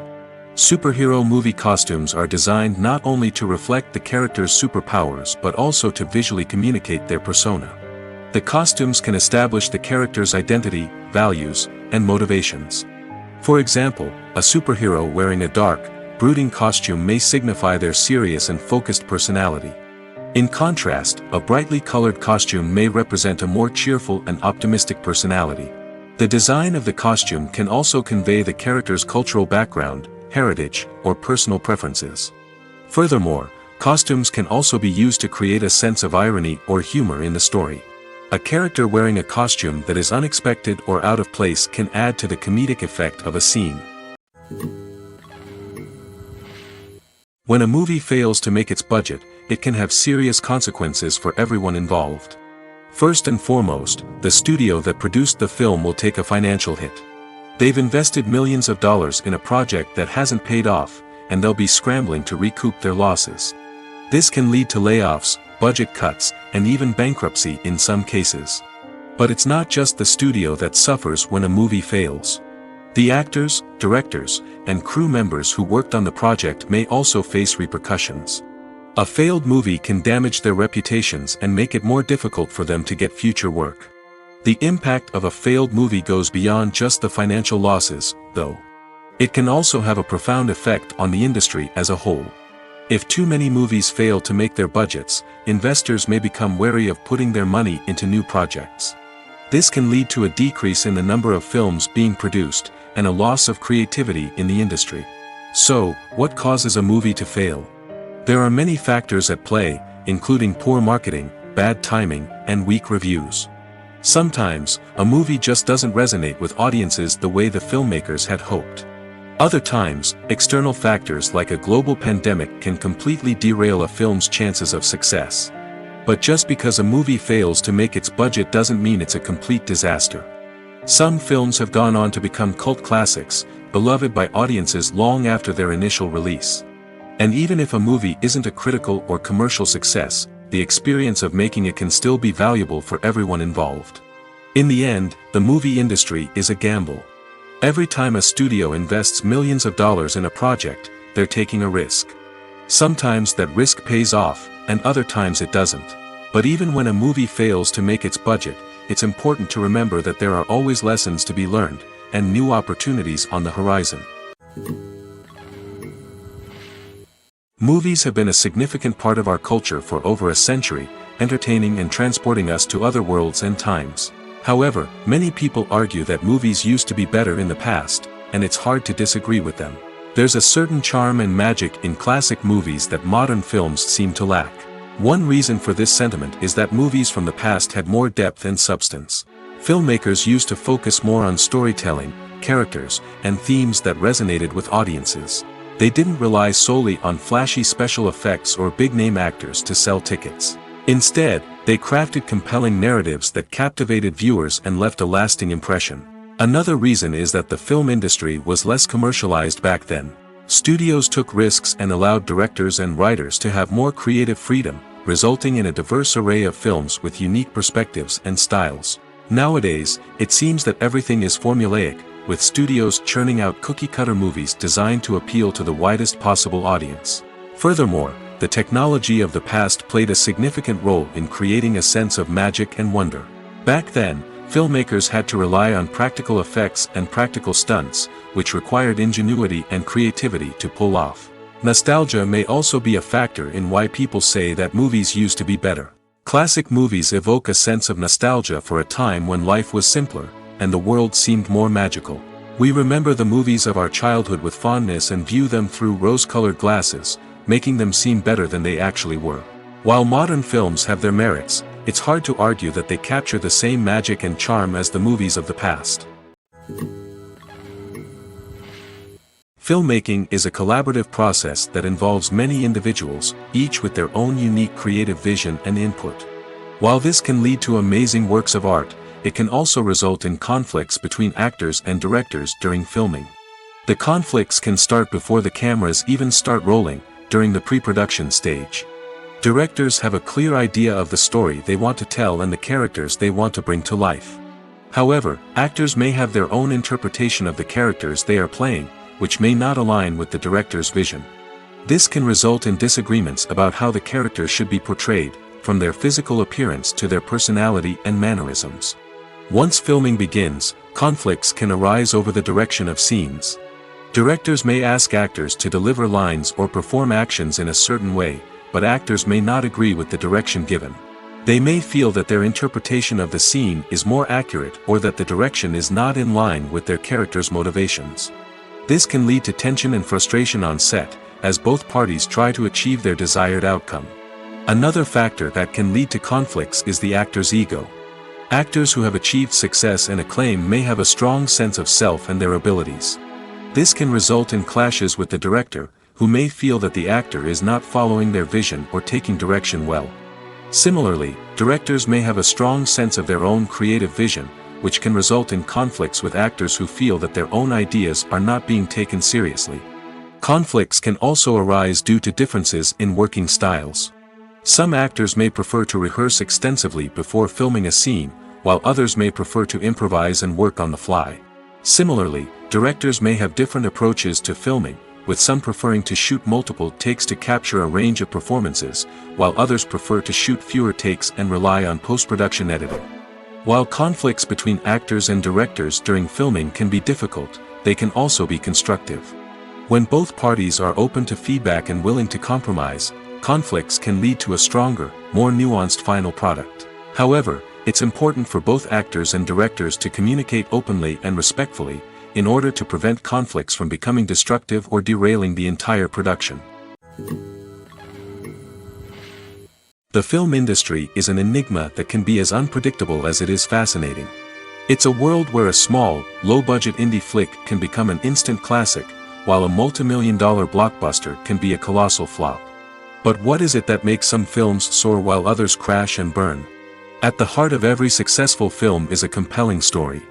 Superhero movie costumes are designed not only to reflect the character's superpowers but also to visually communicate their persona. The costumes can establish the character's identity, values, and motivations. For example, a superhero wearing a dark, brooding costume may signify their serious and focused personality. In contrast, a brightly colored costume may represent a more cheerful and optimistic personality. The design of the costume can also convey the character's cultural background, heritage, or personal preferences. Furthermore, costumes can also be used to create a sense of irony or humor in the story. A character wearing a costume that is unexpected or out of place can add to the comedic effect of a scene. When a movie fails to make its budget, it can have serious consequences for everyone involved. First and foremost, the studio that produced the film will take a financial hit. They've invested millions of dollars in a project that hasn't paid off, and they'll be scrambling to recoup their losses. This can lead to layoffs, budget cuts, and even bankruptcy in some cases. But it's not just the studio that suffers when a movie fails. The actors, directors, and crew members who worked on the project may also face repercussions. A failed movie can damage their reputations and make it more difficult for them to get future work. The impact of a failed movie goes beyond just the financial losses, though. It can also have a profound effect on the industry as a whole. If too many movies fail to make their budgets, investors may become wary of putting their money into new projects. This can lead to a decrease in the number of films being produced, and a loss of creativity in the industry. So, what causes a movie to fail? There are many factors at play, including poor marketing, bad timing, and weak reviews. Sometimes, a movie just doesn't resonate with audiences the way the filmmakers had hoped. Other times, external factors like a global pandemic can completely derail a film's chances of success. But just because a movie fails to make its budget doesn't mean it's a complete disaster. Some films have gone on to become cult classics, beloved by audiences long after their initial release. And even if a movie isn't a critical or commercial success, the experience of making it can still be valuable for everyone involved. In the end, the movie industry is a gamble. Every time a studio invests millions of dollars in a project, they're taking a risk. Sometimes that risk pays off, and other times it doesn't. But even when a movie fails to make its budget, it's important to remember that there are always lessons to be learned, and new opportunities on the horizon. Movies have been a significant part of our culture for over a century, entertaining and transporting us to other worlds and times. However, many people argue that movies used to be better in the past, and it's hard to disagree with them. There's a certain charm and magic in classic movies that modern films seem to lack. One reason for this sentiment is that movies from the past had more depth and substance. Filmmakers used to focus more on storytelling, characters, and themes that resonated with audiences. They didn't rely solely on flashy special effects or big-name actors to sell tickets. Instead, they crafted compelling narratives that captivated viewers and left a lasting impression. Another reason is that the film industry was less commercialized back then. Studios took risks and allowed directors and writers to have more creative freedom, resulting in a diverse array of films with unique perspectives and styles. Nowadays, it seems that everything is formulaic, with studios churning out cookie-cutter movies designed to appeal to the widest possible audience. Furthermore, the technology of the past played a significant role in creating a sense of magic and wonder. Back then, filmmakers had to rely on practical effects and practical stunts, which required ingenuity and creativity to pull off. Nostalgia may also be a factor in why people say that movies used to be better. Classic movies evoke a sense of nostalgia for a time when life was simpler, and the world seemed more magical. We remember the movies of our childhood with fondness and view them through rose-colored glasses, making them seem better than they actually were. While modern films have their merits, it's hard to argue that they capture the same magic and charm as the movies of the past. Filmmaking is a collaborative process that involves many individuals, each with their own unique creative vision and input. While this can lead to amazing works of art, it can also result in conflicts between actors and directors during filming. The conflicts can start before the cameras even start rolling, during the pre-production stage. Directors have a clear idea of the story they want to tell and the characters they want to bring to life. However, actors may have their own interpretation of the characters they are playing, which may not align with the director's vision. This can result in disagreements about how the character should be portrayed, from their physical appearance to their personality and mannerisms. Once filming begins, conflicts can arise over the direction of scenes. Directors may ask actors to deliver lines or perform actions in a certain way, but actors may not agree with the direction given. They may feel that their interpretation of the scene is more accurate or that the direction is not in line with their character's motivations. This can lead to tension and frustration on set, as both parties try to achieve their desired outcome. Another factor that can lead to conflicts is the actor's ego. Actors who have achieved success and acclaim may have a strong sense of self and their abilities. This can result in clashes with the director, who may feel that the actor is not following their vision or taking direction well. Similarly, directors may have a strong sense of their own creative vision, which can result in conflicts with actors who feel that their own ideas are not being taken seriously. Conflicts can also arise due to differences in working styles. Some actors may prefer to rehearse extensively before filming a scene, while others may prefer to improvise and work on the fly. Similarly, directors may have different approaches to filming, with some preferring to shoot multiple takes to capture a range of performances, while others prefer to shoot fewer takes and rely on post-production editing. While conflicts between actors and directors during filming can be difficult, they can also be constructive. When both parties are open to feedback and willing to compromise, conflicts can lead to a stronger, more nuanced final product. However, it's important for both actors and directors to communicate openly and respectfully, in order to prevent conflicts from becoming destructive or derailing the entire production. The film industry is an enigma that can be as unpredictable as it is fascinating. It's a world where a small, low-budget indie flick can become an instant classic, while a multi-million-dollar blockbuster can be a colossal flop. But what is it that makes some films soar while others crash and burn? At the heart of every successful film is a compelling story.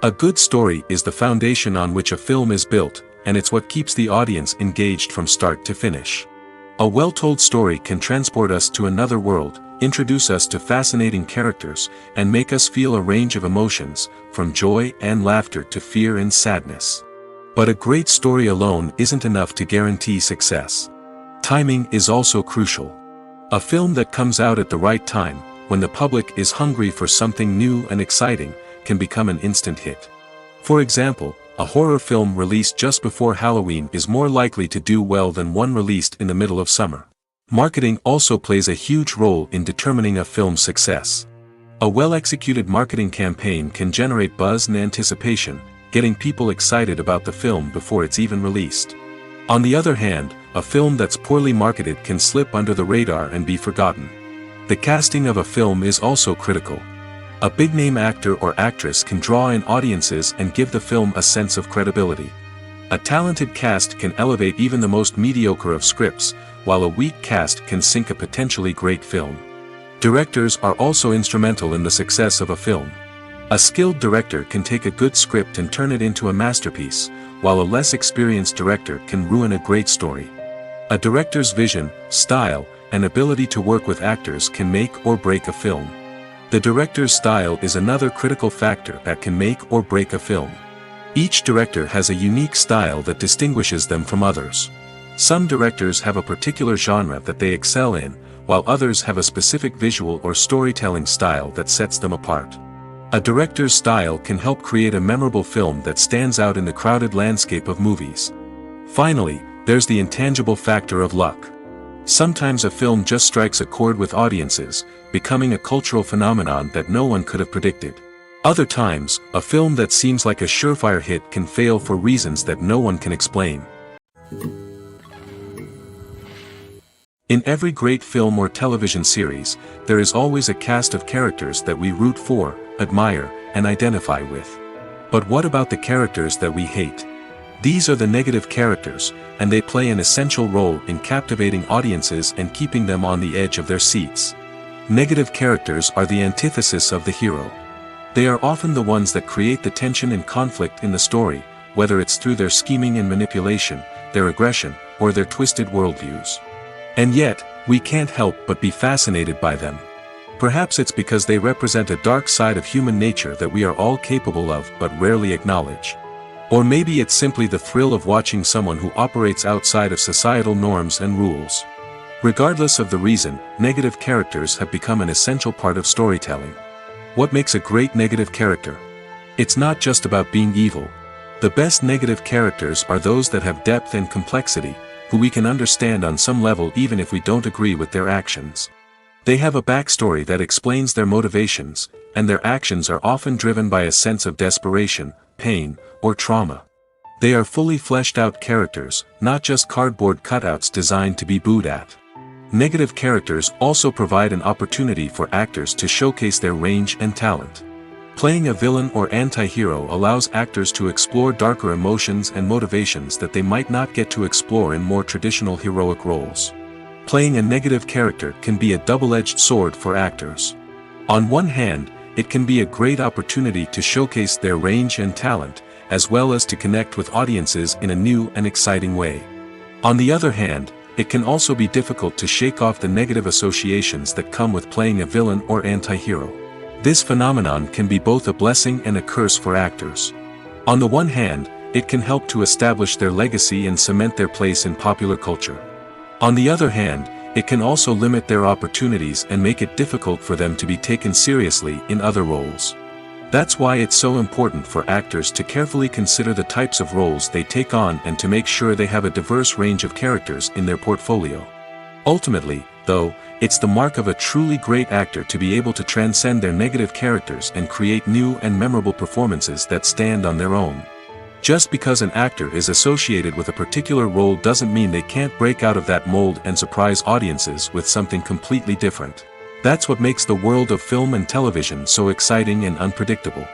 A good story is the foundation on which a film is built, and it's what keeps the audience engaged from start to finish. A well-told story can transport us to another world, introduce us to fascinating characters, and make us feel a range of emotions, from joy and laughter to fear and sadness. But a great story alone isn't enough to guarantee success. Timing is also crucial. A film that comes out at the right time, when the public is hungry for something new and exciting, can become an instant hit. For example, a horror film released just before Halloween is more likely to do well than one released in the middle of summer. Marketing also plays a huge role in determining a film's success. A well-executed marketing campaign can generate buzz and anticipation, getting people excited about the film before it's even released. On the other hand, a film that's poorly marketed can slip under the radar and be forgotten. The casting of a film is also critical. A big-name actor or actress can draw in audiences and give the film a sense of credibility. A talented cast can elevate even the most mediocre of scripts, while a weak cast can sink a potentially great film. Directors are also instrumental in the success of a film. A skilled director can take a good script and turn it into a masterpiece, while a less experienced director can ruin a great story. A director's vision, style, and ability to work with actors can make or break a film. The director's style is another critical factor that can make or break a film. Each director has a unique style that distinguishes them from others. Some directors have a particular genre that they excel in, while others have a specific visual or storytelling style that sets them apart. A director's style can help create a memorable film that stands out in the crowded landscape of movies. Finally, there's the intangible factor of luck. Sometimes a film just strikes a chord with audiences, becoming a cultural phenomenon that no one could have predicted. Other times, a film that seems like a surefire hit can fail for reasons that no one can explain. In every great film or television series, there is always a cast of characters that we root for, admire, and identify with. But what about the characters that we hate? These are the negative characters, and they play an essential role in captivating audiences and keeping them on the edge of their seats. Negative characters are the antithesis of the hero. They are often the ones that create the tension and conflict in the story, whether it's through their scheming and manipulation, their aggression, or their twisted worldviews. And yet, we can't help but be fascinated by them. Perhaps it's because they represent a dark side of human nature that we are all capable of but rarely acknowledge. Or maybe it's simply the thrill of watching someone who operates outside of societal norms and rules. Regardless of the reason, negative characters have become an essential part of storytelling. What makes a great negative character? It's not just about being evil. The best negative characters are those that have depth and complexity, who we can understand on some level even if we don't agree with their actions. They have a backstory that explains their motivations, and their actions are often driven by a sense of desperation, pain, or trauma. They are fully fleshed out characters, not just cardboard cutouts designed to be booed at. Negative characters also provide an opportunity for actors to showcase their range and talent. Playing a villain or anti-hero allows actors to explore darker emotions and motivations that they might not get to explore in more traditional heroic roles. Playing a negative character can be a double-edged sword for actors. On one hand, it can be a great opportunity to showcase their range and talent, as well as to connect with audiences in a new and exciting way. On the other hand, it can also be difficult to shake off the negative associations that come with playing a villain or anti-hero. This phenomenon can be both a blessing and a curse for actors. On the one hand, it can help to establish their legacy and cement their place in popular culture. On the other hand, it can also limit their opportunities and make it difficult for them to be taken seriously in other roles. That's why it's so important for actors to carefully consider the types of roles they take on and to make sure they have a diverse range of characters in their portfolio. Ultimately, though, it's the mark of a truly great actor to be able to transcend their negative characters and create new and memorable performances that stand on their own. Just because an actor is associated with a particular role doesn't mean they can't break out of that mold and surprise audiences with something completely different. That's what makes the world of film and television so exciting and unpredictable.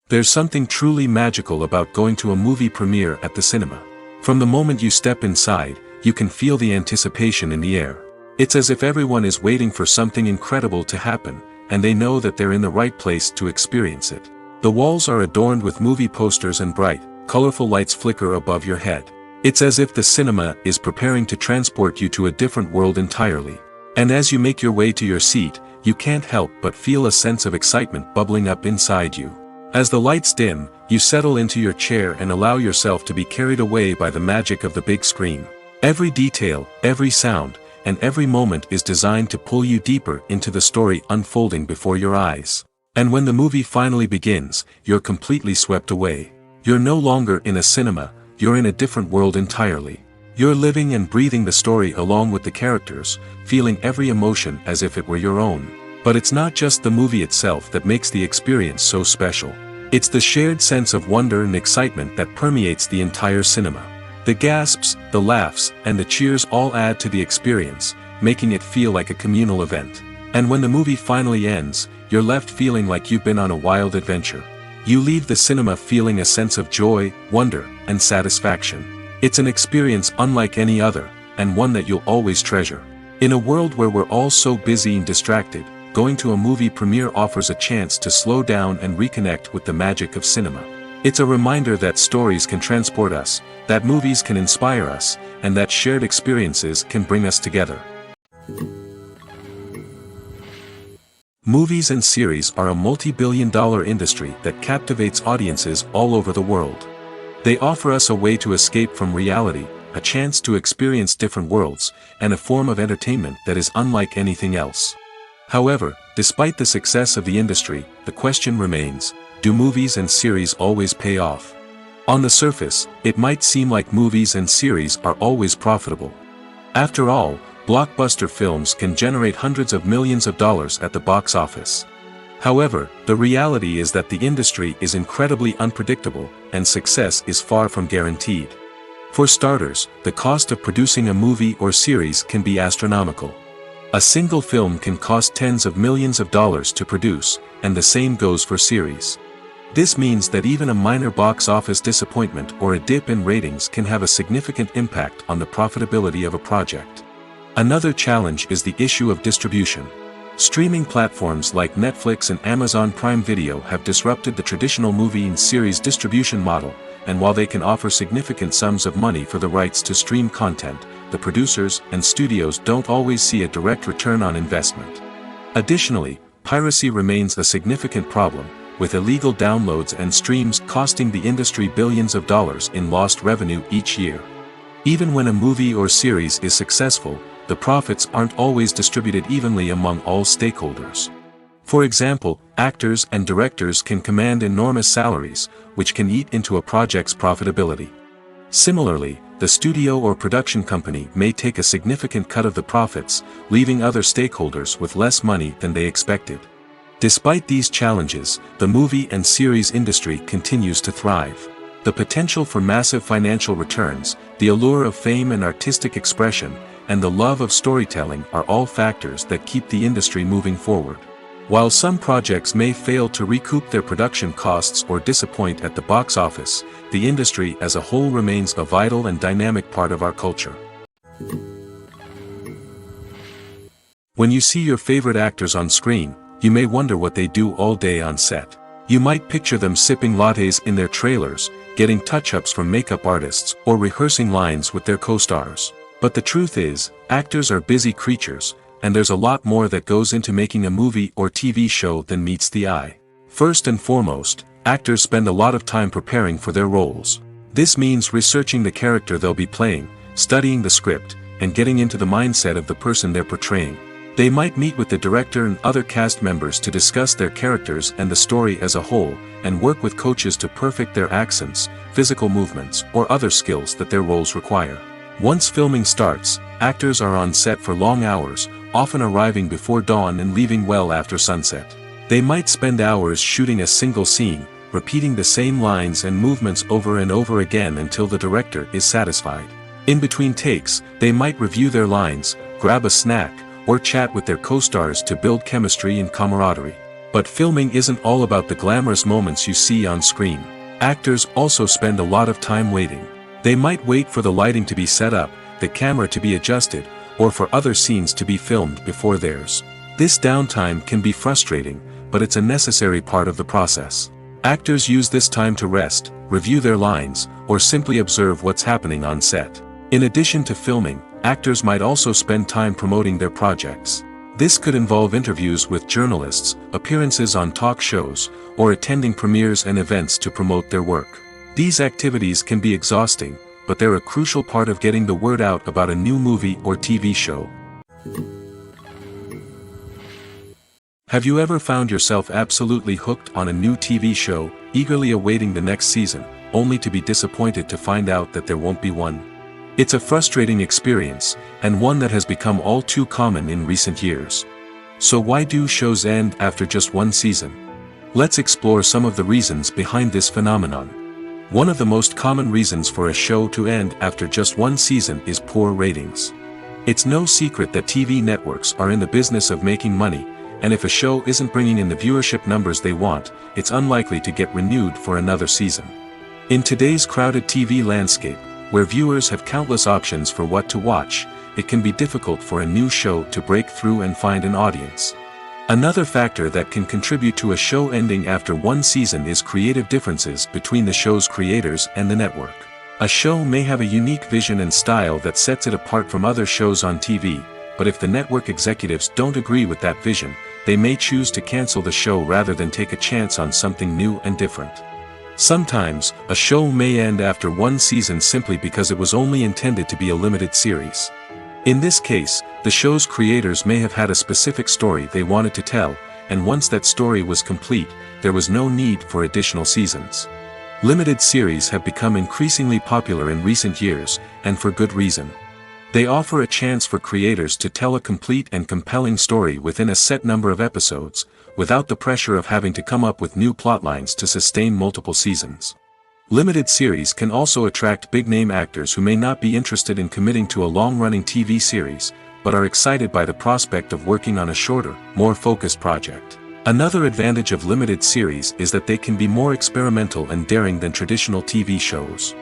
There's something truly magical about going to a movie premiere at the cinema. From the moment you step inside, you can feel the anticipation in the air. It's as if everyone is waiting for something incredible to happen, and they know that they're in the right place to experience it. The walls are adorned with movie posters and bright, colorful lights flicker above your head. It's as if the cinema is preparing to transport you to a different world entirely. And as you make your way to your seat, you can't help but feel a sense of excitement bubbling up inside you. As the lights dim, you settle into your chair and allow yourself to be carried away by the magic of the big screen. Every detail, every sound, and every moment is designed to pull you deeper into the story unfolding before your eyes. And when the movie finally begins, you're completely swept away. You're no longer in a cinema, you're in a different world entirely. You're living and breathing the story along with the characters, feeling every emotion as if it were your own. But it's not just the movie itself that makes the experience so special. It's the shared sense of wonder and excitement that permeates the entire cinema. The gasps, the laughs, and the cheers all add to the experience, making it feel like a communal event. And when the movie finally ends, you're left feeling like you've been on a wild adventure. You leave the cinema feeling a sense of joy, wonder, and satisfaction. It's an experience unlike any other, and one that you'll always treasure. In a world where we're all so busy and distracted, going to a movie premiere offers a chance to slow down and reconnect with the magic of cinema. It's a reminder that stories can transport us, that movies can inspire us, and that shared experiences can bring us together. Movies and series are a multi-billion-dollar industry that captivates audiences all over the world. They offer us a way to escape from reality, a chance to experience different worlds, and a form of entertainment that is unlike anything else. However, despite the success of the industry, the question remains, do movies and series always pay off? On the surface, it might seem like movies and series are always profitable. After all, blockbuster films can generate hundreds of millions of dollars at the box office. However, the reality is that the industry is incredibly unpredictable, and success is far from guaranteed. For starters, the cost of producing a movie or series can be astronomical. A single film can cost tens of millions of dollars to produce, and the same goes for series. This means that even a minor box office disappointment or a dip in ratings can have a significant impact on the profitability of a project. Another challenge is the issue of distribution. Streaming platforms like Netflix and Amazon Prime Video have disrupted the traditional movie and series distribution model, and while they can offer significant sums of money for the rights to stream content, the producers and studios don't always see a direct return on investment. Additionally, piracy remains a significant problem, with illegal downloads and streams costing the industry billions of dollars in lost revenue each year. Even when a movie or series is successful, the profits aren't always distributed evenly among all stakeholders. For example, actors and directors can command enormous salaries, which can eat into a project's profitability. Similarly, the studio or production company may take a significant cut of the profits, leaving other stakeholders with less money than they expected. Despite these challenges, the movie and series industry continues to thrive. The potential for massive financial returns, the allure of fame and artistic expression, and the love of storytelling are all factors that keep the industry moving forward. While some projects may fail to recoup their production costs or disappoint at the box office, the industry as a whole remains a vital and dynamic part of our culture. When you see your favorite actors on screen, you may wonder what they do all day on set. You might picture them sipping lattes in their trailers, getting touch-ups from makeup artists, or rehearsing lines with their co-stars. But the truth is, actors are busy creatures, and there's a lot more that goes into making a movie or TV show than meets the eye. First and foremost, actors spend a lot of time preparing for their roles. This means researching the character they'll be playing, studying the script, and getting into the mindset of the person they're portraying. They might meet with the director and other cast members to discuss their characters and the story as a whole, and work with coaches to perfect their accents, physical movements, or other skills that their roles require. Once filming starts, actors are on set for long hours, often arriving before dawn and leaving well after sunset. They might spend hours shooting a single scene, repeating the same lines and movements over and over again until the director is satisfied. In between takes, they might review their lines, grab a snack, or chat with their co-stars to build chemistry and camaraderie. But filming isn't all about the glamorous moments you see on screen. Actors also spend a lot of time waiting. They might wait for the lighting to be set up, the camera to be adjusted, or for other scenes to be filmed before theirs. This downtime can be frustrating, but it's a necessary part of the process. Actors use this time to rest, review their lines, or simply observe what's happening on set. In addition to filming, actors might also spend time promoting their projects. This could involve interviews with journalists, appearances on talk shows, or attending premieres and events to promote their work. These activities can be exhausting, but they're a crucial part of getting the word out about a new movie or TV show. Have you ever found yourself absolutely hooked on a new TV show, eagerly awaiting the next season, only to be disappointed to find out that there won't be one? It's a frustrating experience, and one that has become all too common in recent years. So why do shows end after just one season? Let's explore some of the reasons behind this phenomenon. One of the most common reasons for a show to end after just one season is poor ratings. It's no secret that TV networks are in the business of making money, and if a show isn't bringing in the viewership numbers they want, it's unlikely to get renewed for another season. In today's crowded TV landscape, where viewers have countless options for what to watch, it can be difficult for a new show to break through and find an audience. Another factor that can contribute to a show ending after one season is creative differences between the show's creators and the network. A show may have a unique vision and style that sets it apart from other shows on TV, but if the network executives don't agree with that vision, they may choose to cancel the show rather than take a chance on something new and different. Sometimes, a show may end after one season simply because it was only intended to be a limited series. In this case, the show's creators may have had a specific story they wanted to tell, and once that story was complete, there was no need for additional seasons. Limited series have become increasingly popular in recent years, and for good reason. They offer a chance for creators to tell a complete and compelling story within a set number of episodes, without the pressure of having to come up with new plotlines to sustain multiple seasons. Limited series can also attract big-name actors who may not be interested in committing to a long-running TV series, but are excited by the prospect of working on a shorter, more focused project. Another advantage of limited series is that they can be more experimental and daring than traditional TV shows.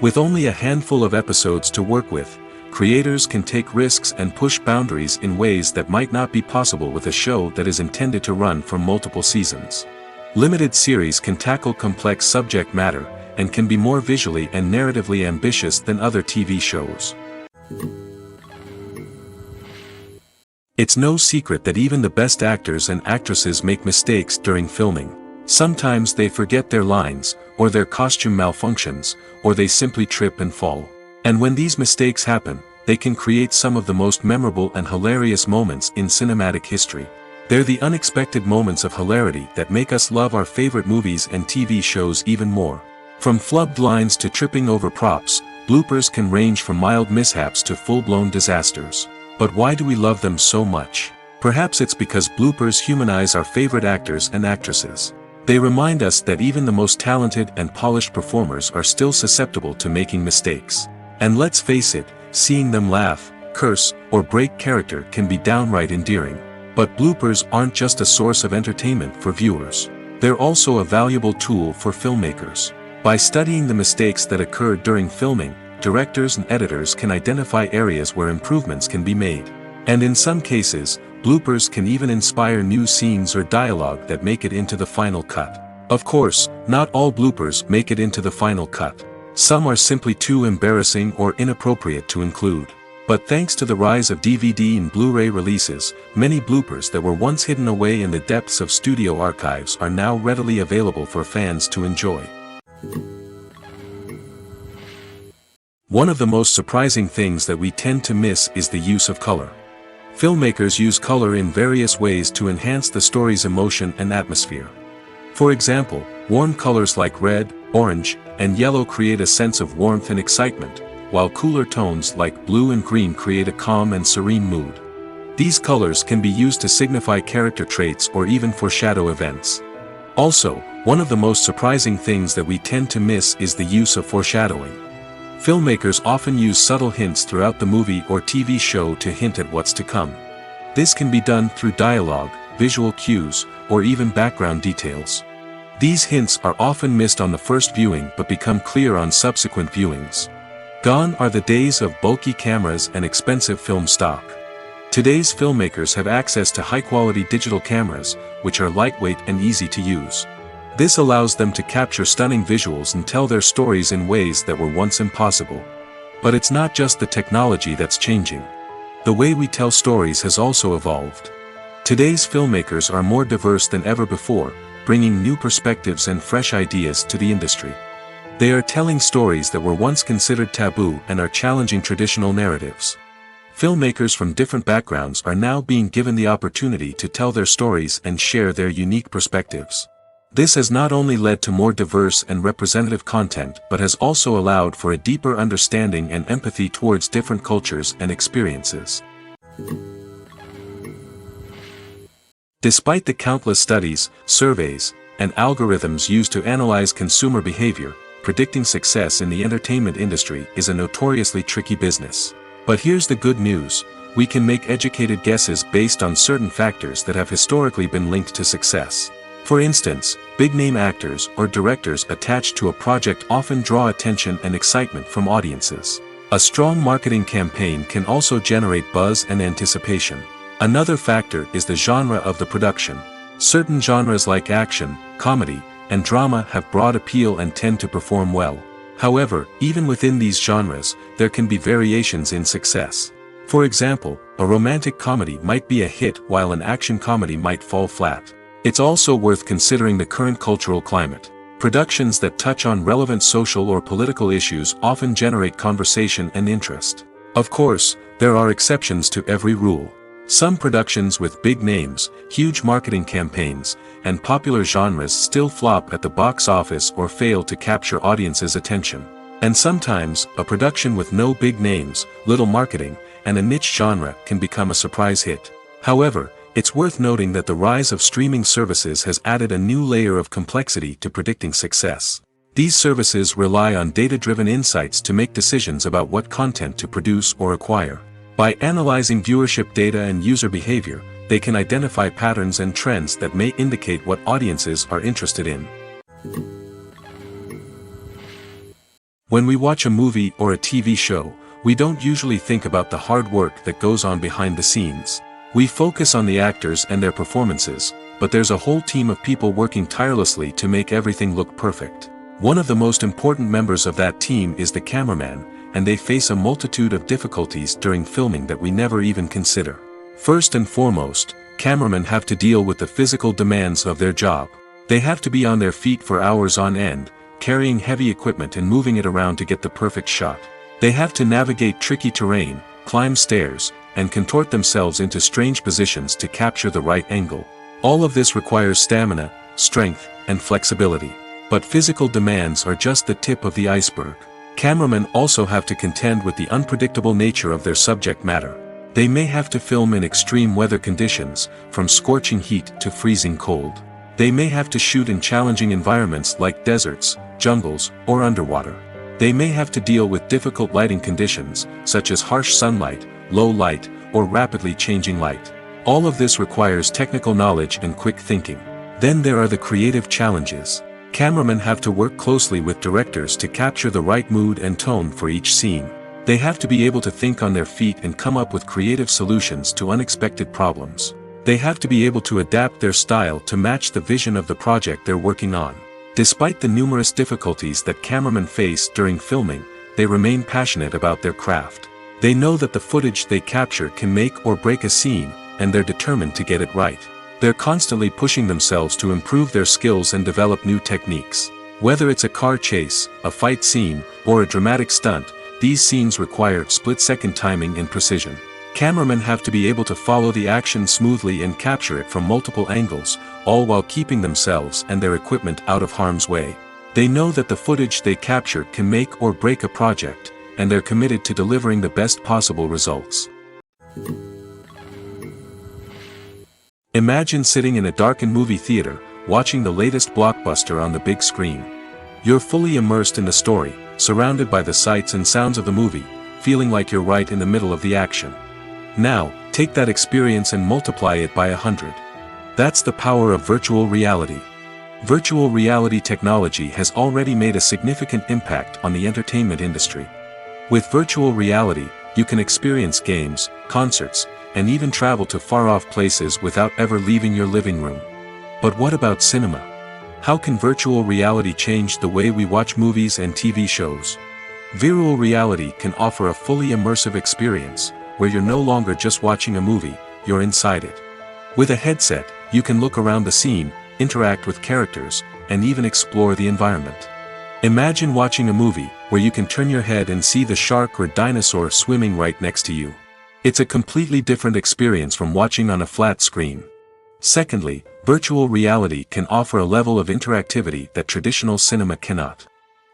With only a handful of episodes to work with, creators can take risks and push boundaries in ways that might not be possible with a show that is intended to run for multiple seasons. Limited series can tackle complex subject matter, and can be more visually and narratively ambitious than other TV shows. It's no secret that even the best actors and actresses make mistakes during filming. Sometimes they forget their lines, or their costume malfunctions, or they simply trip and fall. And when these mistakes happen, they can create some of the most memorable and hilarious moments in cinematic history. They're the unexpected moments of hilarity that make us love our favorite movies and TV shows even more. From flubbed lines to tripping over props, bloopers can range from mild mishaps to full-blown disasters. But why do we love them so much? Perhaps it's because bloopers humanize our favorite actors and actresses. They remind us that even the most talented and polished performers are still susceptible to making mistakes. And let's face it, seeing them laugh, curse, or break character can be downright endearing. But bloopers aren't just a source of entertainment for viewers. They're also a valuable tool for filmmakers. By studying the mistakes that occurred during filming, directors and editors can identify areas where improvements can be made. And in some cases, bloopers can even inspire new scenes or dialogue that make it into the final cut. Of course, not all bloopers make it into the final cut. Some are simply too embarrassing or inappropriate to include. But thanks to the rise of DVD and Blu-ray releases, many bloopers that were once hidden away in the depths of studio archives are now readily available for fans to enjoy. One of the most surprising things that we tend to miss is the use of color. Filmmakers use color in various ways to enhance the story's emotion and atmosphere. For example, warm colors like red, orange, and yellow create a sense of warmth and excitement, while cooler tones like blue and green create a calm and serene mood. These colors can be used to signify character traits or even foreshadow events. Also, one of the most surprising things that we tend to miss is the use of foreshadowing. Filmmakers often use subtle hints throughout the movie or TV show to hint at what's to come. This can be done through dialogue, visual cues, or even background details. These hints are often missed on the first viewing but become clear on subsequent viewings. Gone are the days of bulky cameras and expensive film stock. Today's filmmakers have access to high-quality digital cameras, which are lightweight and easy to use. This allows them to capture stunning visuals and tell their stories in ways that were once impossible. But it's not just the technology that's changing. The way we tell stories has also evolved. Today's filmmakers are more diverse than ever before, bringing new perspectives and fresh ideas to the industry. They are telling stories that were once considered taboo and are challenging traditional narratives. Filmmakers from different backgrounds are now being given the opportunity to tell their stories and share their unique perspectives. This has not only led to more diverse and representative content but has also allowed for a deeper understanding and empathy towards different cultures and experiences. Despite the countless studies, surveys, and algorithms used to analyze consumer behavior, predicting success in the entertainment industry is a notoriously tricky business. But here's the good news: we can make educated guesses based on certain factors that have historically been linked to success. For instance, big-name actors or directors attached to a project often draw attention and excitement from audiences. A strong marketing campaign can also generate buzz and anticipation. Another factor is the genre of the production. Certain genres like action, comedy, and drama have broad appeal and tend to perform well. However, even within these genres, there can be variations in success. For example, a romantic comedy might be a hit while an action comedy might fall flat. It's also worth considering the current cultural climate. Productions that touch on relevant social or political issues often generate conversation and interest. Of course, there are exceptions to every rule. Some productions with big names, huge marketing campaigns, and popular genres still flop at the box office or fail to capture audiences' attention. And sometimes, a production with no big names, little marketing, and a niche genre can become a surprise hit. However, it's worth noting that the rise of streaming services has added a new layer of complexity to predicting success. These services rely on data-driven insights to make decisions about what content to produce or acquire. By analyzing viewership data and user behavior, they can identify patterns and trends that may indicate what audiences are interested in. When we watch a movie or a TV show, we don't usually think about the hard work that goes on behind the scenes. We focus on the actors and their performances, but there's a whole team of people working tirelessly to make everything look perfect. One of the most important members of that team is the cameraman, and they face a multitude of difficulties during filming that we never even consider. First and foremost, cameramen have to deal with the physical demands of their job. They have to be on their feet for hours on end, carrying heavy equipment and moving it around to get the perfect shot. They have to navigate tricky terrain, climb stairs, and contort themselves into strange positions to capture the right angle. All of this requires stamina, strength, and flexibility. But physical demands are just the tip of the iceberg. Cameramen also have to contend with the unpredictable nature of their subject matter. They may have to film in extreme weather conditions, from scorching heat to freezing cold. They may have to shoot in challenging environments like deserts, jungles, or underwater. They may have to deal with difficult lighting conditions, such as harsh sunlight, low light, or rapidly changing light. All of this requires technical knowledge and quick thinking. Then there are the creative challenges. Cameramen have to work closely with directors to capture the right mood and tone for each scene. They have to be able to think on their feet and come up with creative solutions to unexpected problems. They have to be able to adapt their style to match the vision of the project they're working on. Despite the numerous difficulties that cameramen face during filming, they remain passionate about their craft. They know that the footage they capture can make or break a scene, and they're determined to get it right. They're constantly pushing themselves to improve their skills and develop new techniques. Whether it's a car chase, a fight scene, or a dramatic stunt, these scenes require split-second timing and precision. Cameramen have to be able to follow the action smoothly and capture it from multiple angles, all while keeping themselves and their equipment out of harm's way. They know that the footage they capture can make or break a project, and they're committed to delivering the best possible results. Imagine sitting in a darkened movie theater, watching the latest blockbuster on the big screen. You're fully immersed in the story, surrounded by the sights and sounds of the movie, feeling like you're right in the middle of the action. Now, take that experience and multiply it by 100. That's the power of virtual reality. Virtual reality technology has already made a significant impact on the entertainment industry. With virtual reality, you can experience games, concerts, and even travel to far-off places without ever leaving your living room. But what about cinema? How can virtual reality change the way we watch movies and TV shows? Virtual reality can offer a fully immersive experience, where you're no longer just watching a movie, you're inside it. With a headset, you can look around the scene, interact with characters, and even explore the environment. Imagine watching a movie, where you can turn your head and see the shark or dinosaur swimming right next to you. It's a completely different experience from watching on a flat screen. Secondly, virtual reality can offer a level of interactivity that traditional cinema cannot.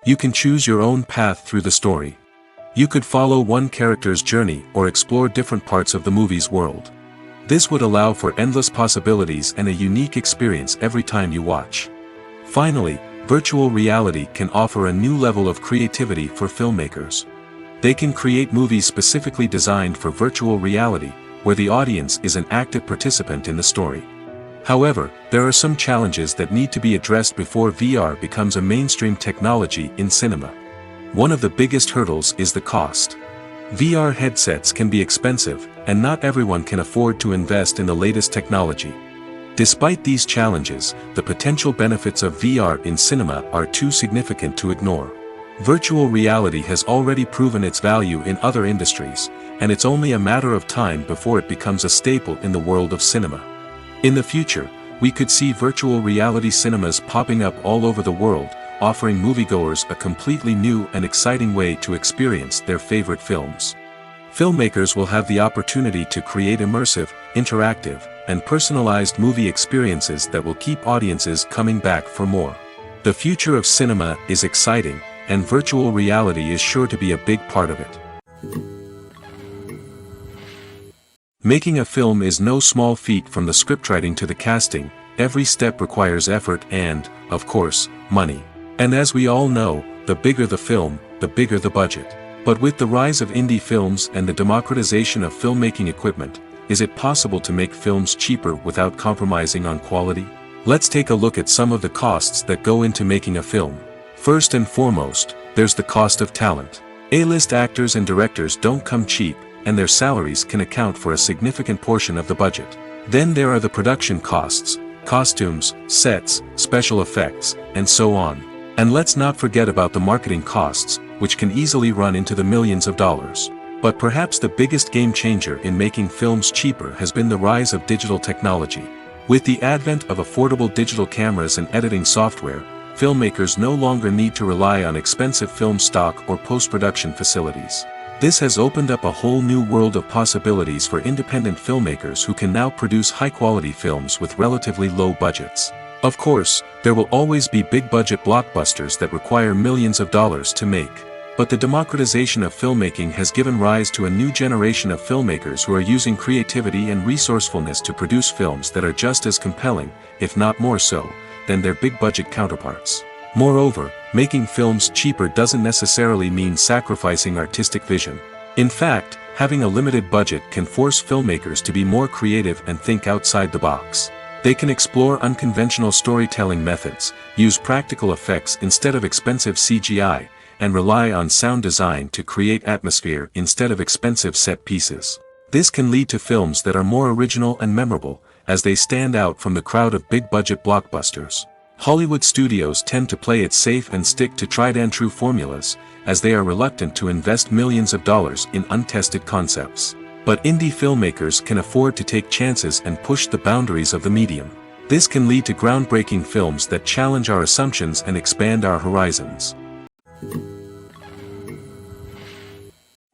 You can choose your own path through the story. You could follow one character's journey or explore different parts of the movie's world. This would allow for endless possibilities and a unique experience every time you watch. Finally, virtual reality can offer a new level of creativity for filmmakers. They can create movies specifically designed for virtual reality, where the audience is an active participant in the story. However, there are some challenges that need to be addressed before VR becomes a mainstream technology in cinema. One of the biggest hurdles is the cost. VR headsets can be expensive, and not everyone can afford to invest in the latest technology. Despite these challenges, the potential benefits of VR in cinema are too significant to ignore. Virtual reality has already proven its value in other industries, and it's only a matter of time before it becomes a staple in the world of cinema. In the future, we could see virtual reality cinemas popping up all over the world, offering moviegoers a completely new and exciting way to experience their favorite films. Filmmakers will have the opportunity to create immersive, interactive, and personalized movie experiences that will keep audiences coming back for more. The future of cinema is exciting, and virtual reality is sure to be a big part of it. Making a film is no small feat. From the scriptwriting to the casting, every step requires effort and, of course, money. And as we all know, the bigger the film, the bigger the budget. But with the rise of indie films and the democratization of filmmaking equipment, is it possible to make films cheaper without compromising on quality? Let's take a look at some of the costs that go into making a film. First and foremost, there's the cost of talent. A-list actors and directors don't come cheap, and their salaries can account for a significant portion of the budget. Then there are the production costs, costumes, sets, special effects, and so on. And let's not forget about the marketing costs, which can easily run into the millions of dollars. But perhaps the biggest game changer in making films cheaper has been the rise of digital technology. With the advent of affordable digital cameras and editing software, filmmakers no longer need to rely on expensive film stock or post-production facilities. This has opened up a whole new world of possibilities for independent filmmakers who can now produce high-quality films with relatively low budgets. Of course, there will always be big-budget blockbusters that require millions of dollars to make. But the democratization of filmmaking has given rise to a new generation of filmmakers who are using creativity and resourcefulness to produce films that are just as compelling, if not more so, than their big-budget counterparts. Moreover, making films cheaper doesn't necessarily mean sacrificing artistic vision. In fact, having a limited budget can force filmmakers to be more creative and think outside the box. They can explore unconventional storytelling methods, use practical effects instead of expensive CGI, and rely on sound design to create atmosphere instead of expensive set pieces. This can lead to films that are more original and memorable, as they stand out from the crowd of big-budget blockbusters. Hollywood studios tend to play it safe and stick to tried-and-true formulas, as they are reluctant to invest millions of dollars in untested concepts. But indie filmmakers can afford to take chances and push the boundaries of the medium. This can lead to groundbreaking films that challenge our assumptions and expand our horizons.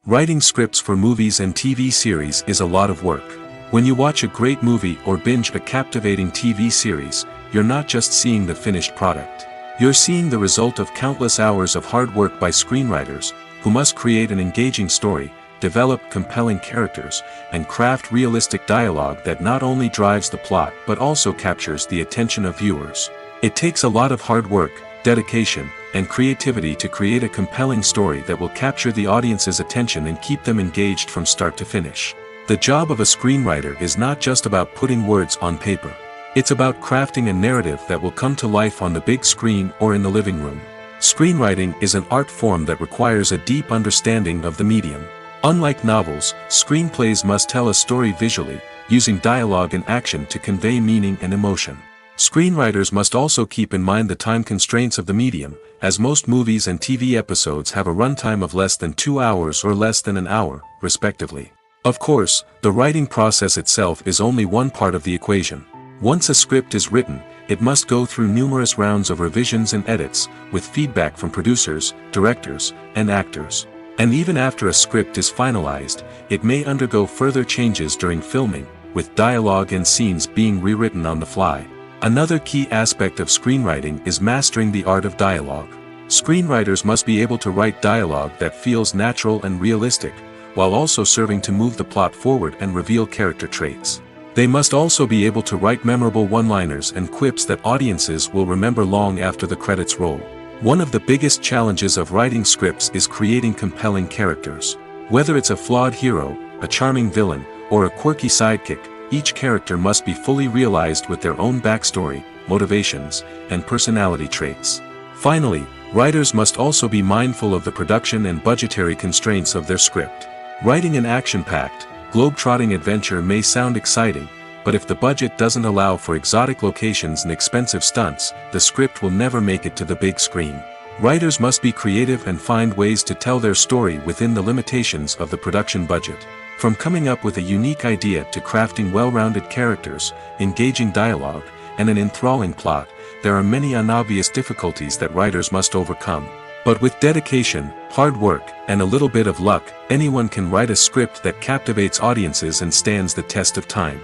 Writing scripts for movies and TV series is a lot of work. When you watch a great movie or binge a captivating TV series, you're not just seeing the finished product. You're seeing the result of countless hours of hard work by screenwriters, who must create an engaging story, develop compelling characters, and craft realistic dialogue that not only drives the plot but also captures the attention of viewers. It takes a lot of hard work, dedication, and creativity to create a compelling story that will capture the audience's attention and keep them engaged from start to finish. The job of a screenwriter is not just about putting words on paper. It's about crafting a narrative that will come to life on the big screen or in the living room. Screenwriting is an art form that requires a deep understanding of the medium. Unlike novels, screenplays must tell a story visually, using dialogue and action to convey meaning and emotion. Screenwriters must also keep in mind the time constraints of the medium, as most movies and TV episodes have a runtime of less than 2 hours or less than an hour, respectively. Of course, the writing process itself is only one part of the equation. Once a script is written, it must go through numerous rounds of revisions and edits, with feedback from producers, directors, and actors. And even after a script is finalized, it may undergo further changes during filming, with dialogue and scenes being rewritten on the fly. Another key aspect of screenwriting is mastering the art of dialogue. Screenwriters must be able to write dialogue that feels natural and realistic, while also serving to move the plot forward and reveal character traits. They must also be able to write memorable one-liners and quips that audiences will remember long after the credits roll. One of the biggest challenges of writing scripts is creating compelling characters. Whether it's a flawed hero, a charming villain, or a quirky sidekick, each character must be fully realized with their own backstory, motivations, and personality traits. Finally, writers must also be mindful of the production and budgetary constraints of their script. Writing an action-packed, globe-trotting adventure may sound exciting, but if the budget doesn't allow for exotic locations and expensive stunts, the script will never make it to the big screen. Writers must be creative and find ways to tell their story within the limitations of the production budget. From coming up with a unique idea to crafting well-rounded characters, engaging dialogue, and an enthralling plot, there are many unobvious difficulties that writers must overcome. But with dedication, hard work, and a little bit of luck, anyone can write a script that captivates audiences and stands the test of time.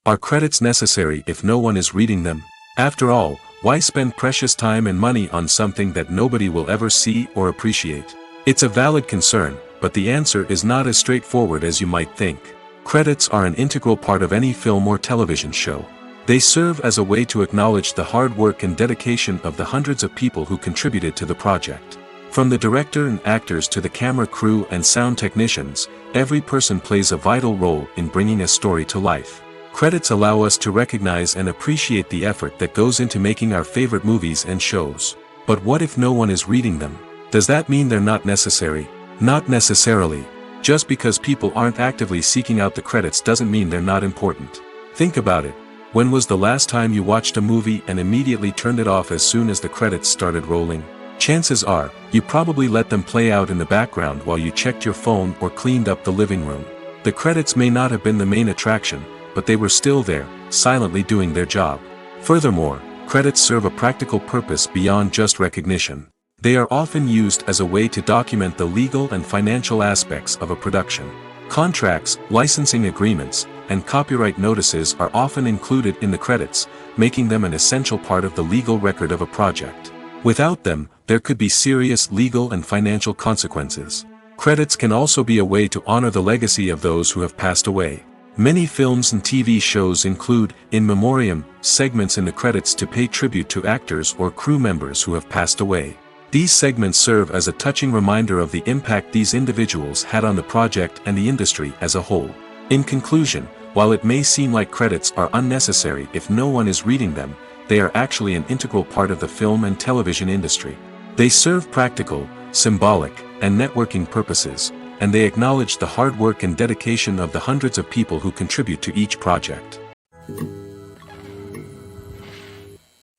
Are credits necessary if no one is reading them? After all, why spend precious time and money on something that nobody will ever see or appreciate? It's a valid concern, but the answer is not as straightforward as you might think. Credits are an integral part of any film or television show. They serve as a way to acknowledge the hard work and dedication of the hundreds of people who contributed to the project. From the director and actors to the camera crew and sound technicians, every person plays a vital role in bringing a story to life. Credits allow us to recognize and appreciate the effort that goes into making our favorite movies and shows. But what if no one is reading them? Does that mean they're not necessary? Not necessarily. Just because people aren't actively seeking out the credits doesn't mean they're not important. Think about it. When was the last time you watched a movie and immediately turned it off as soon as the credits started rolling? Chances are, you probably let them play out in the background while you checked your phone or cleaned up the living room. The credits may not have been the main attraction, but they were still there, silently doing their job. Furthermore, credits serve a practical purpose beyond just recognition. They are often used as a way to document the legal and financial aspects of a production. Contracts, licensing agreements, and copyright notices are often included in the credits, making them an essential part of the legal record of a project. Without them, there could be serious legal and financial consequences. Credits can also be a way to honor the legacy of those who have passed away. Many films and TV shows include, in memoriam, segments in the credits to pay tribute to actors or crew members who have passed away. These segments serve as a touching reminder of the impact these individuals had on the project and the industry as a whole. In conclusion, while it may seem like credits are unnecessary if no one is reading them, they are actually an integral part of the film and television industry. They serve practical, symbolic, and networking purposes, and they acknowledge the hard work and dedication of the hundreds of people who contribute to each project.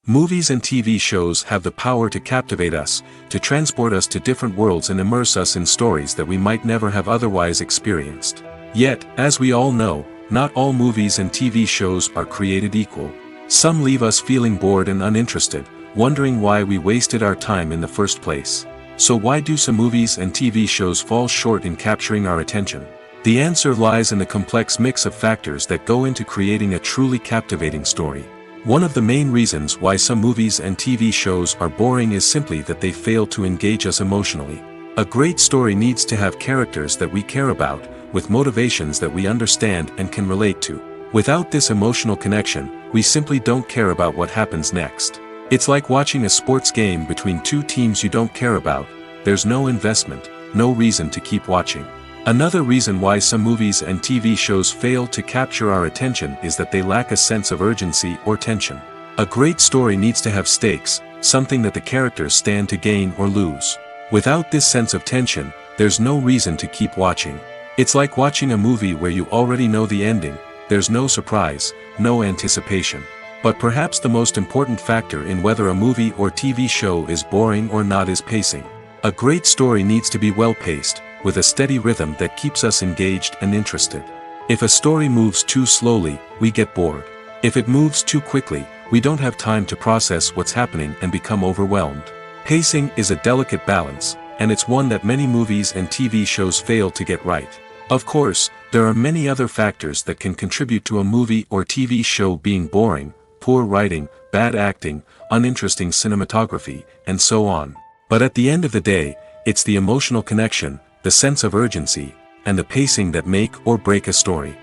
Movies and TV shows have the power to captivate us, to transport us to different worlds and immerse us in stories that we might never have otherwise experienced. Yet, as we all know, not all movies and TV shows are created equal. Some leave us feeling bored and uninterested, wondering why we wasted our time in the first place. So why do some movies and TV shows fall short in capturing our attention? The answer lies in the complex mix of factors that go into creating a truly captivating story. One of the main reasons why some movies and TV shows are boring is simply that they fail to engage us emotionally. A great story needs to have characters that we care about, with motivations that we understand and can relate to. Without this emotional connection, we simply don't care about what happens next. It's like watching a sports game between two teams you don't care about. There's no investment, no reason to keep watching. Another reason why some movies and TV shows fail to capture our attention is that they lack a sense of urgency or tension. A great story needs to have stakes, something that the characters stand to gain or lose. Without this sense of tension, there's no reason to keep watching. It's like watching a movie where you already know the ending. There's no surprise, no anticipation. But perhaps the most important factor in whether a movie or TV show is boring or not is pacing. A great story needs to be well-paced, with a steady rhythm that keeps us engaged and interested. If a story moves too slowly, we get bored. If it moves too quickly, we don't have time to process what's happening and become overwhelmed. Pacing is a delicate balance, and it's one that many movies and TV shows fail to get right. Of course, there are many other factors that can contribute to a movie or TV show being boring: poor writing, bad acting, uninteresting cinematography, and so on. But at the end of the day, it's the emotional connection, the sense of urgency, and the pacing that make or break a story.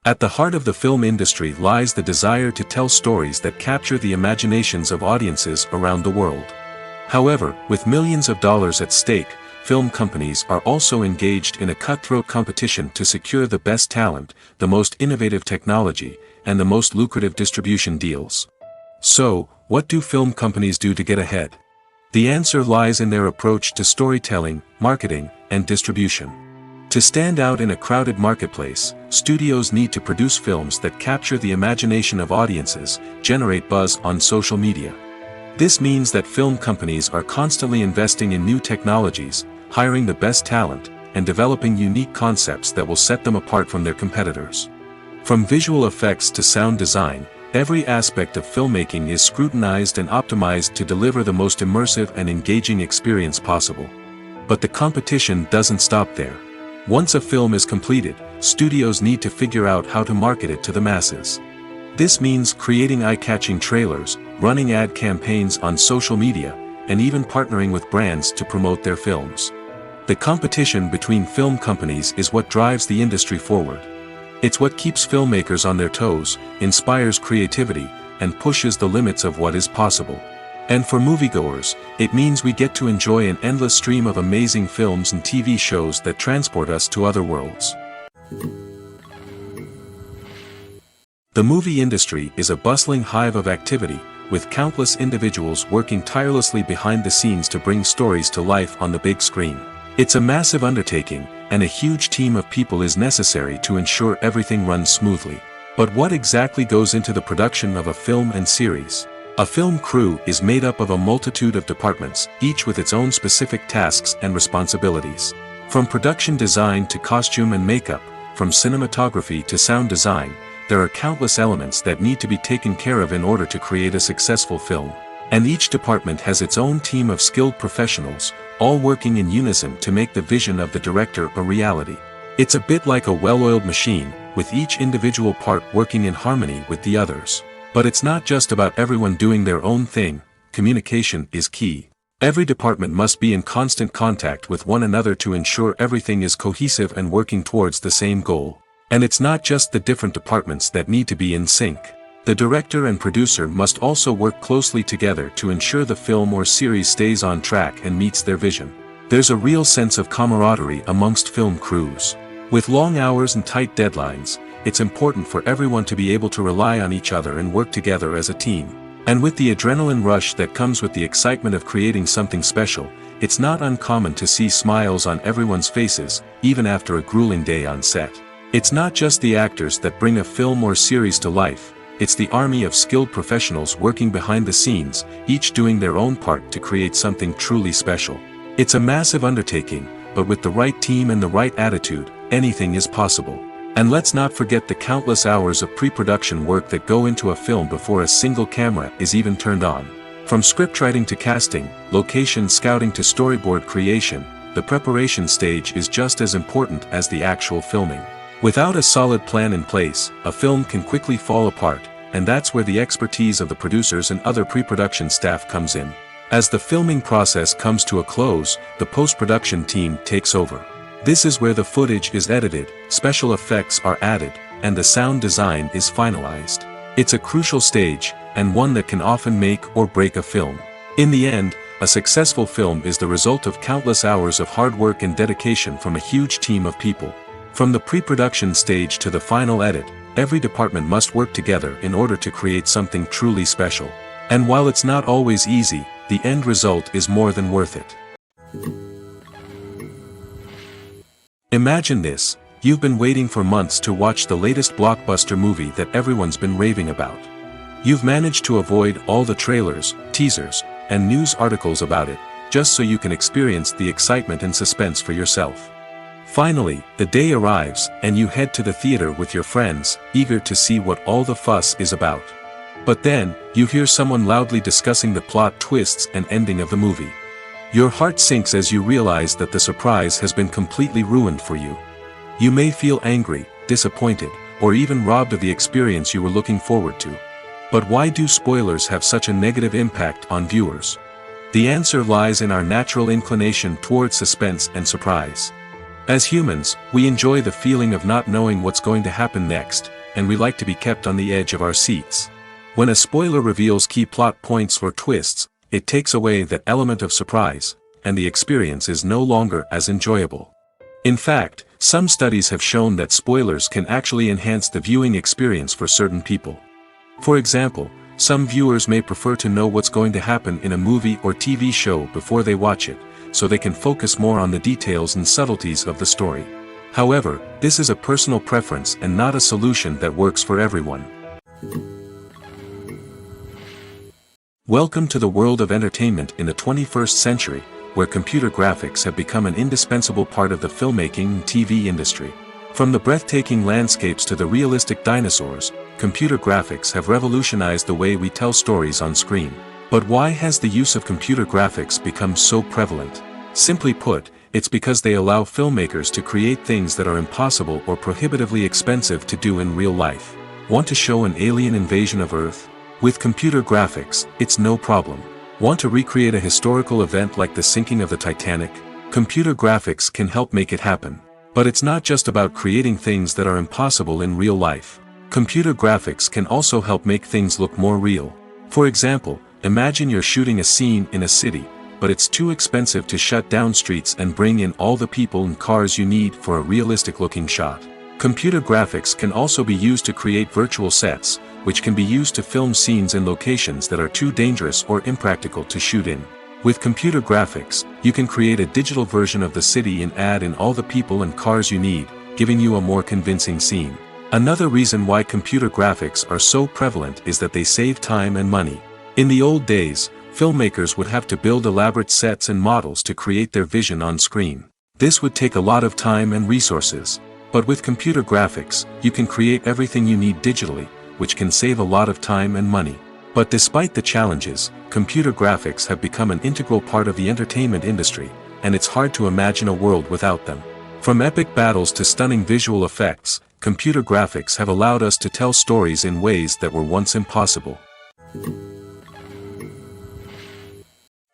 At the heart of the film industry lies the desire to tell stories that capture the imaginations of audiences around the world. However, with millions of dollars at stake, film companies are also engaged in a cutthroat competition to secure the best talent, the most innovative technology, and the most lucrative distribution deals. So, what do film companies do to get ahead? The answer lies in their approach to storytelling, marketing, and distribution. To stand out in a crowded marketplace, studios need to produce films that capture the imagination of audiences, generate buzz on social media. This means that film companies are constantly investing in new technologies, hiring the best talent, and developing unique concepts that will set them apart from their competitors. From visual effects to sound design, every aspect of filmmaking is scrutinized and optimized to deliver the most immersive and engaging experience possible. But the competition doesn't stop there. Once a film is completed, studios need to figure out how to market it to the masses. This means creating eye-catching trailers, running ad campaigns on social media, and even partnering with brands to promote their films. The competition between film companies is what drives the industry forward. It's what keeps filmmakers on their toes, inspires creativity, and pushes the limits of what is possible. And for moviegoers, it means we get to enjoy an endless stream of amazing films and TV shows that transport us to other worlds. The movie industry is a bustling hive of activity, with countless individuals working tirelessly behind the scenes to bring stories to life on the big screen. It's a massive undertaking, and a huge team of people is necessary to ensure everything runs smoothly. But what exactly goes into the production of a film and series? A film crew is made up of a multitude of departments, each with its own specific tasks and responsibilities. From production design to costume and makeup, from cinematography to sound design, there are countless elements that need to be taken care of in order to create a successful film. And each department has its own team of skilled professionals, all working in unison to make the vision of the director a reality. It's a bit like a well-oiled machine, with each individual part working in harmony with the others. But it's not just about everyone doing their own thing. Communication is key. Every department must be in constant contact with one another to ensure everything is cohesive and working towards the same goal. And it's not just the different departments that need to be in sync. The director and producer must also work closely together to ensure the film or series stays on track and meets their vision. There's a real sense of camaraderie amongst film crews. With long hours and tight deadlines, it's important for everyone to be able to rely on each other and work together as a team. And with the adrenaline rush that comes with the excitement of creating something special, it's not uncommon to see smiles on everyone's faces, even after a grueling day on set. It's not just the actors that bring a film or series to life, it's the army of skilled professionals working behind the scenes, each doing their own part to create something truly special. It's a massive undertaking, but with the right team and the right attitude, anything is possible. And let's not forget the countless hours of pre-production work that go into a film before a single camera is even turned on. From scriptwriting to casting, location scouting to storyboard creation, the preparation stage is just as important as the actual filming. Without a solid plan in place, a film can quickly fall apart, and that's where the expertise of the producers and other pre-production staff comes in. As the filming process comes to a close, the post-production team takes over. This is where the footage is edited, special effects are added, and the sound design is finalized. It's a crucial stage, and one that can often make or break a film. In the end, a successful film is the result of countless hours of hard work and dedication from a huge team of people. From the pre-production stage to the final edit, every department must work together in order to create something truly special. And while it's not always easy, the end result is more than worth it. Imagine this, you've been waiting for months to watch the latest blockbuster movie that everyone's been raving about. You've managed to avoid all the trailers, teasers, and news articles about it, just so you can experience the excitement and suspense for yourself. Finally, the day arrives, and you head to the theater with your friends, eager to see what all the fuss is about. But then, you hear someone loudly discussing the plot twists and ending of the movie. Your heart sinks as you realize that the surprise has been completely ruined for you. You may feel angry, disappointed, or even robbed of the experience you were looking forward to. But why do spoilers have such a negative impact on viewers? The answer lies in our natural inclination toward suspense and surprise. As humans, we enjoy the feeling of not knowing what's going to happen next, and we like to be kept on the edge of our seats. When a spoiler reveals key plot points or twists, it takes away that element of surprise, and the experience is no longer as enjoyable. In fact, some studies have shown that spoilers can actually enhance the viewing experience for certain people. For example, some viewers may prefer to know what's going to happen in a movie or TV show before they watch it, so they can focus more on the details and subtleties of the story. However, this is a personal preference and not a solution that works for everyone. Welcome to the world of entertainment in the 21st century, where computer graphics have become an indispensable part of the filmmaking and TV industry. From the breathtaking landscapes to the realistic dinosaurs, computer graphics have revolutionized the way we tell stories on screen. But why has the use of computer graphics become so prevalent? Simply put, it's because they allow filmmakers to create things that are impossible or prohibitively expensive to do in real life. Want to show an alien invasion of Earth? With computer graphics, it's no problem. Want to recreate a historical event like the sinking of the Titanic? Computer graphics can help make it happen. But it's not just about creating things that are impossible in real life. Computer graphics can also help make things look more real. For example, imagine you're shooting a scene in a city, but it's too expensive to shut down streets and bring in all the people and cars you need for a realistic-looking shot. Computer graphics can also be used to create virtual sets, which can be used to film scenes in locations that are too dangerous or impractical to shoot in. With computer graphics, you can create a digital version of the city and add in all the people and cars you need, giving you a more convincing scene. Another reason why computer graphics are so prevalent is that they save time and money. In the old days, filmmakers would have to build elaborate sets and models to create their vision on screen. This would take a lot of time and resources. But with computer graphics, you can create everything you need digitally, which can save a lot of time and money. But despite the challenges, computer graphics have become an integral part of the entertainment industry, and it's hard to imagine a world without them. From epic battles to stunning visual effects, computer graphics have allowed us to tell stories in ways that were once impossible.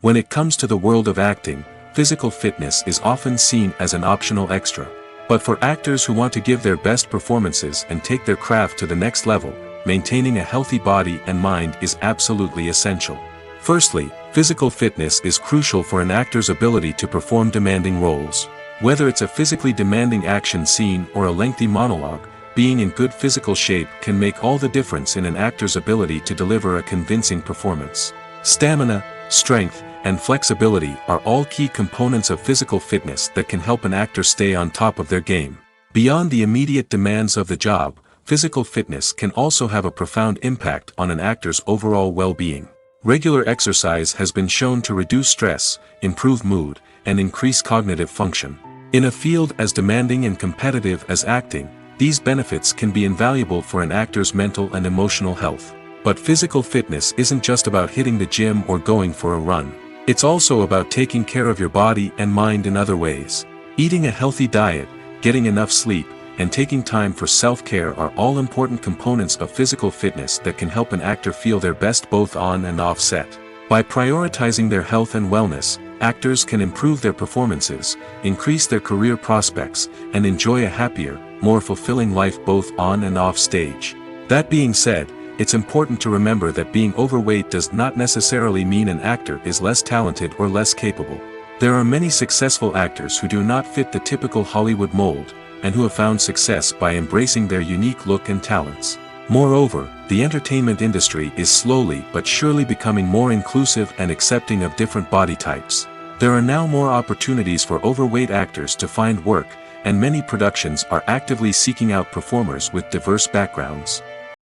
When it comes to the world of acting, physical fitness is often seen as an optional extra. But for actors who want to give their best performances and take their craft to the next level, maintaining a healthy body and mind is absolutely essential. Firstly, physical fitness is crucial for an actor's ability to perform demanding roles. Whether it's a physically demanding action scene or a lengthy monologue, being in good physical shape can make all the difference in an actor's ability to deliver a convincing performance. Stamina, strength, and flexibility are all key components of physical fitness that can help an actor stay on top of their game. Beyond the immediate demands of the job, physical fitness can also have a profound impact on an actor's overall well-being. Regular exercise has been shown to reduce stress, improve mood, and increase cognitive function. In a field as demanding and competitive as acting, these benefits can be invaluable for an actor's mental and emotional health. But physical fitness isn't just about hitting the gym or going for a run. It's also about taking care of your body and mind in other ways. Eating a healthy diet, getting enough sleep, and taking time for self-care are all important components of physical fitness that can help an actor feel their best both on and off set. By prioritizing their health and wellness, actors can improve their performances, increase their career prospects, and enjoy a happier, more fulfilling life both on and off stage. That being said, it's important to remember that being overweight does not necessarily mean an actor is less talented or less capable. There are many successful actors who do not fit the typical Hollywood mold, and who have found success by embracing their unique look and talents. Moreover, the entertainment industry is slowly but surely becoming more inclusive and accepting of different body types. There are now more opportunities for overweight actors to find work, and many productions are actively seeking out performers with diverse backgrounds.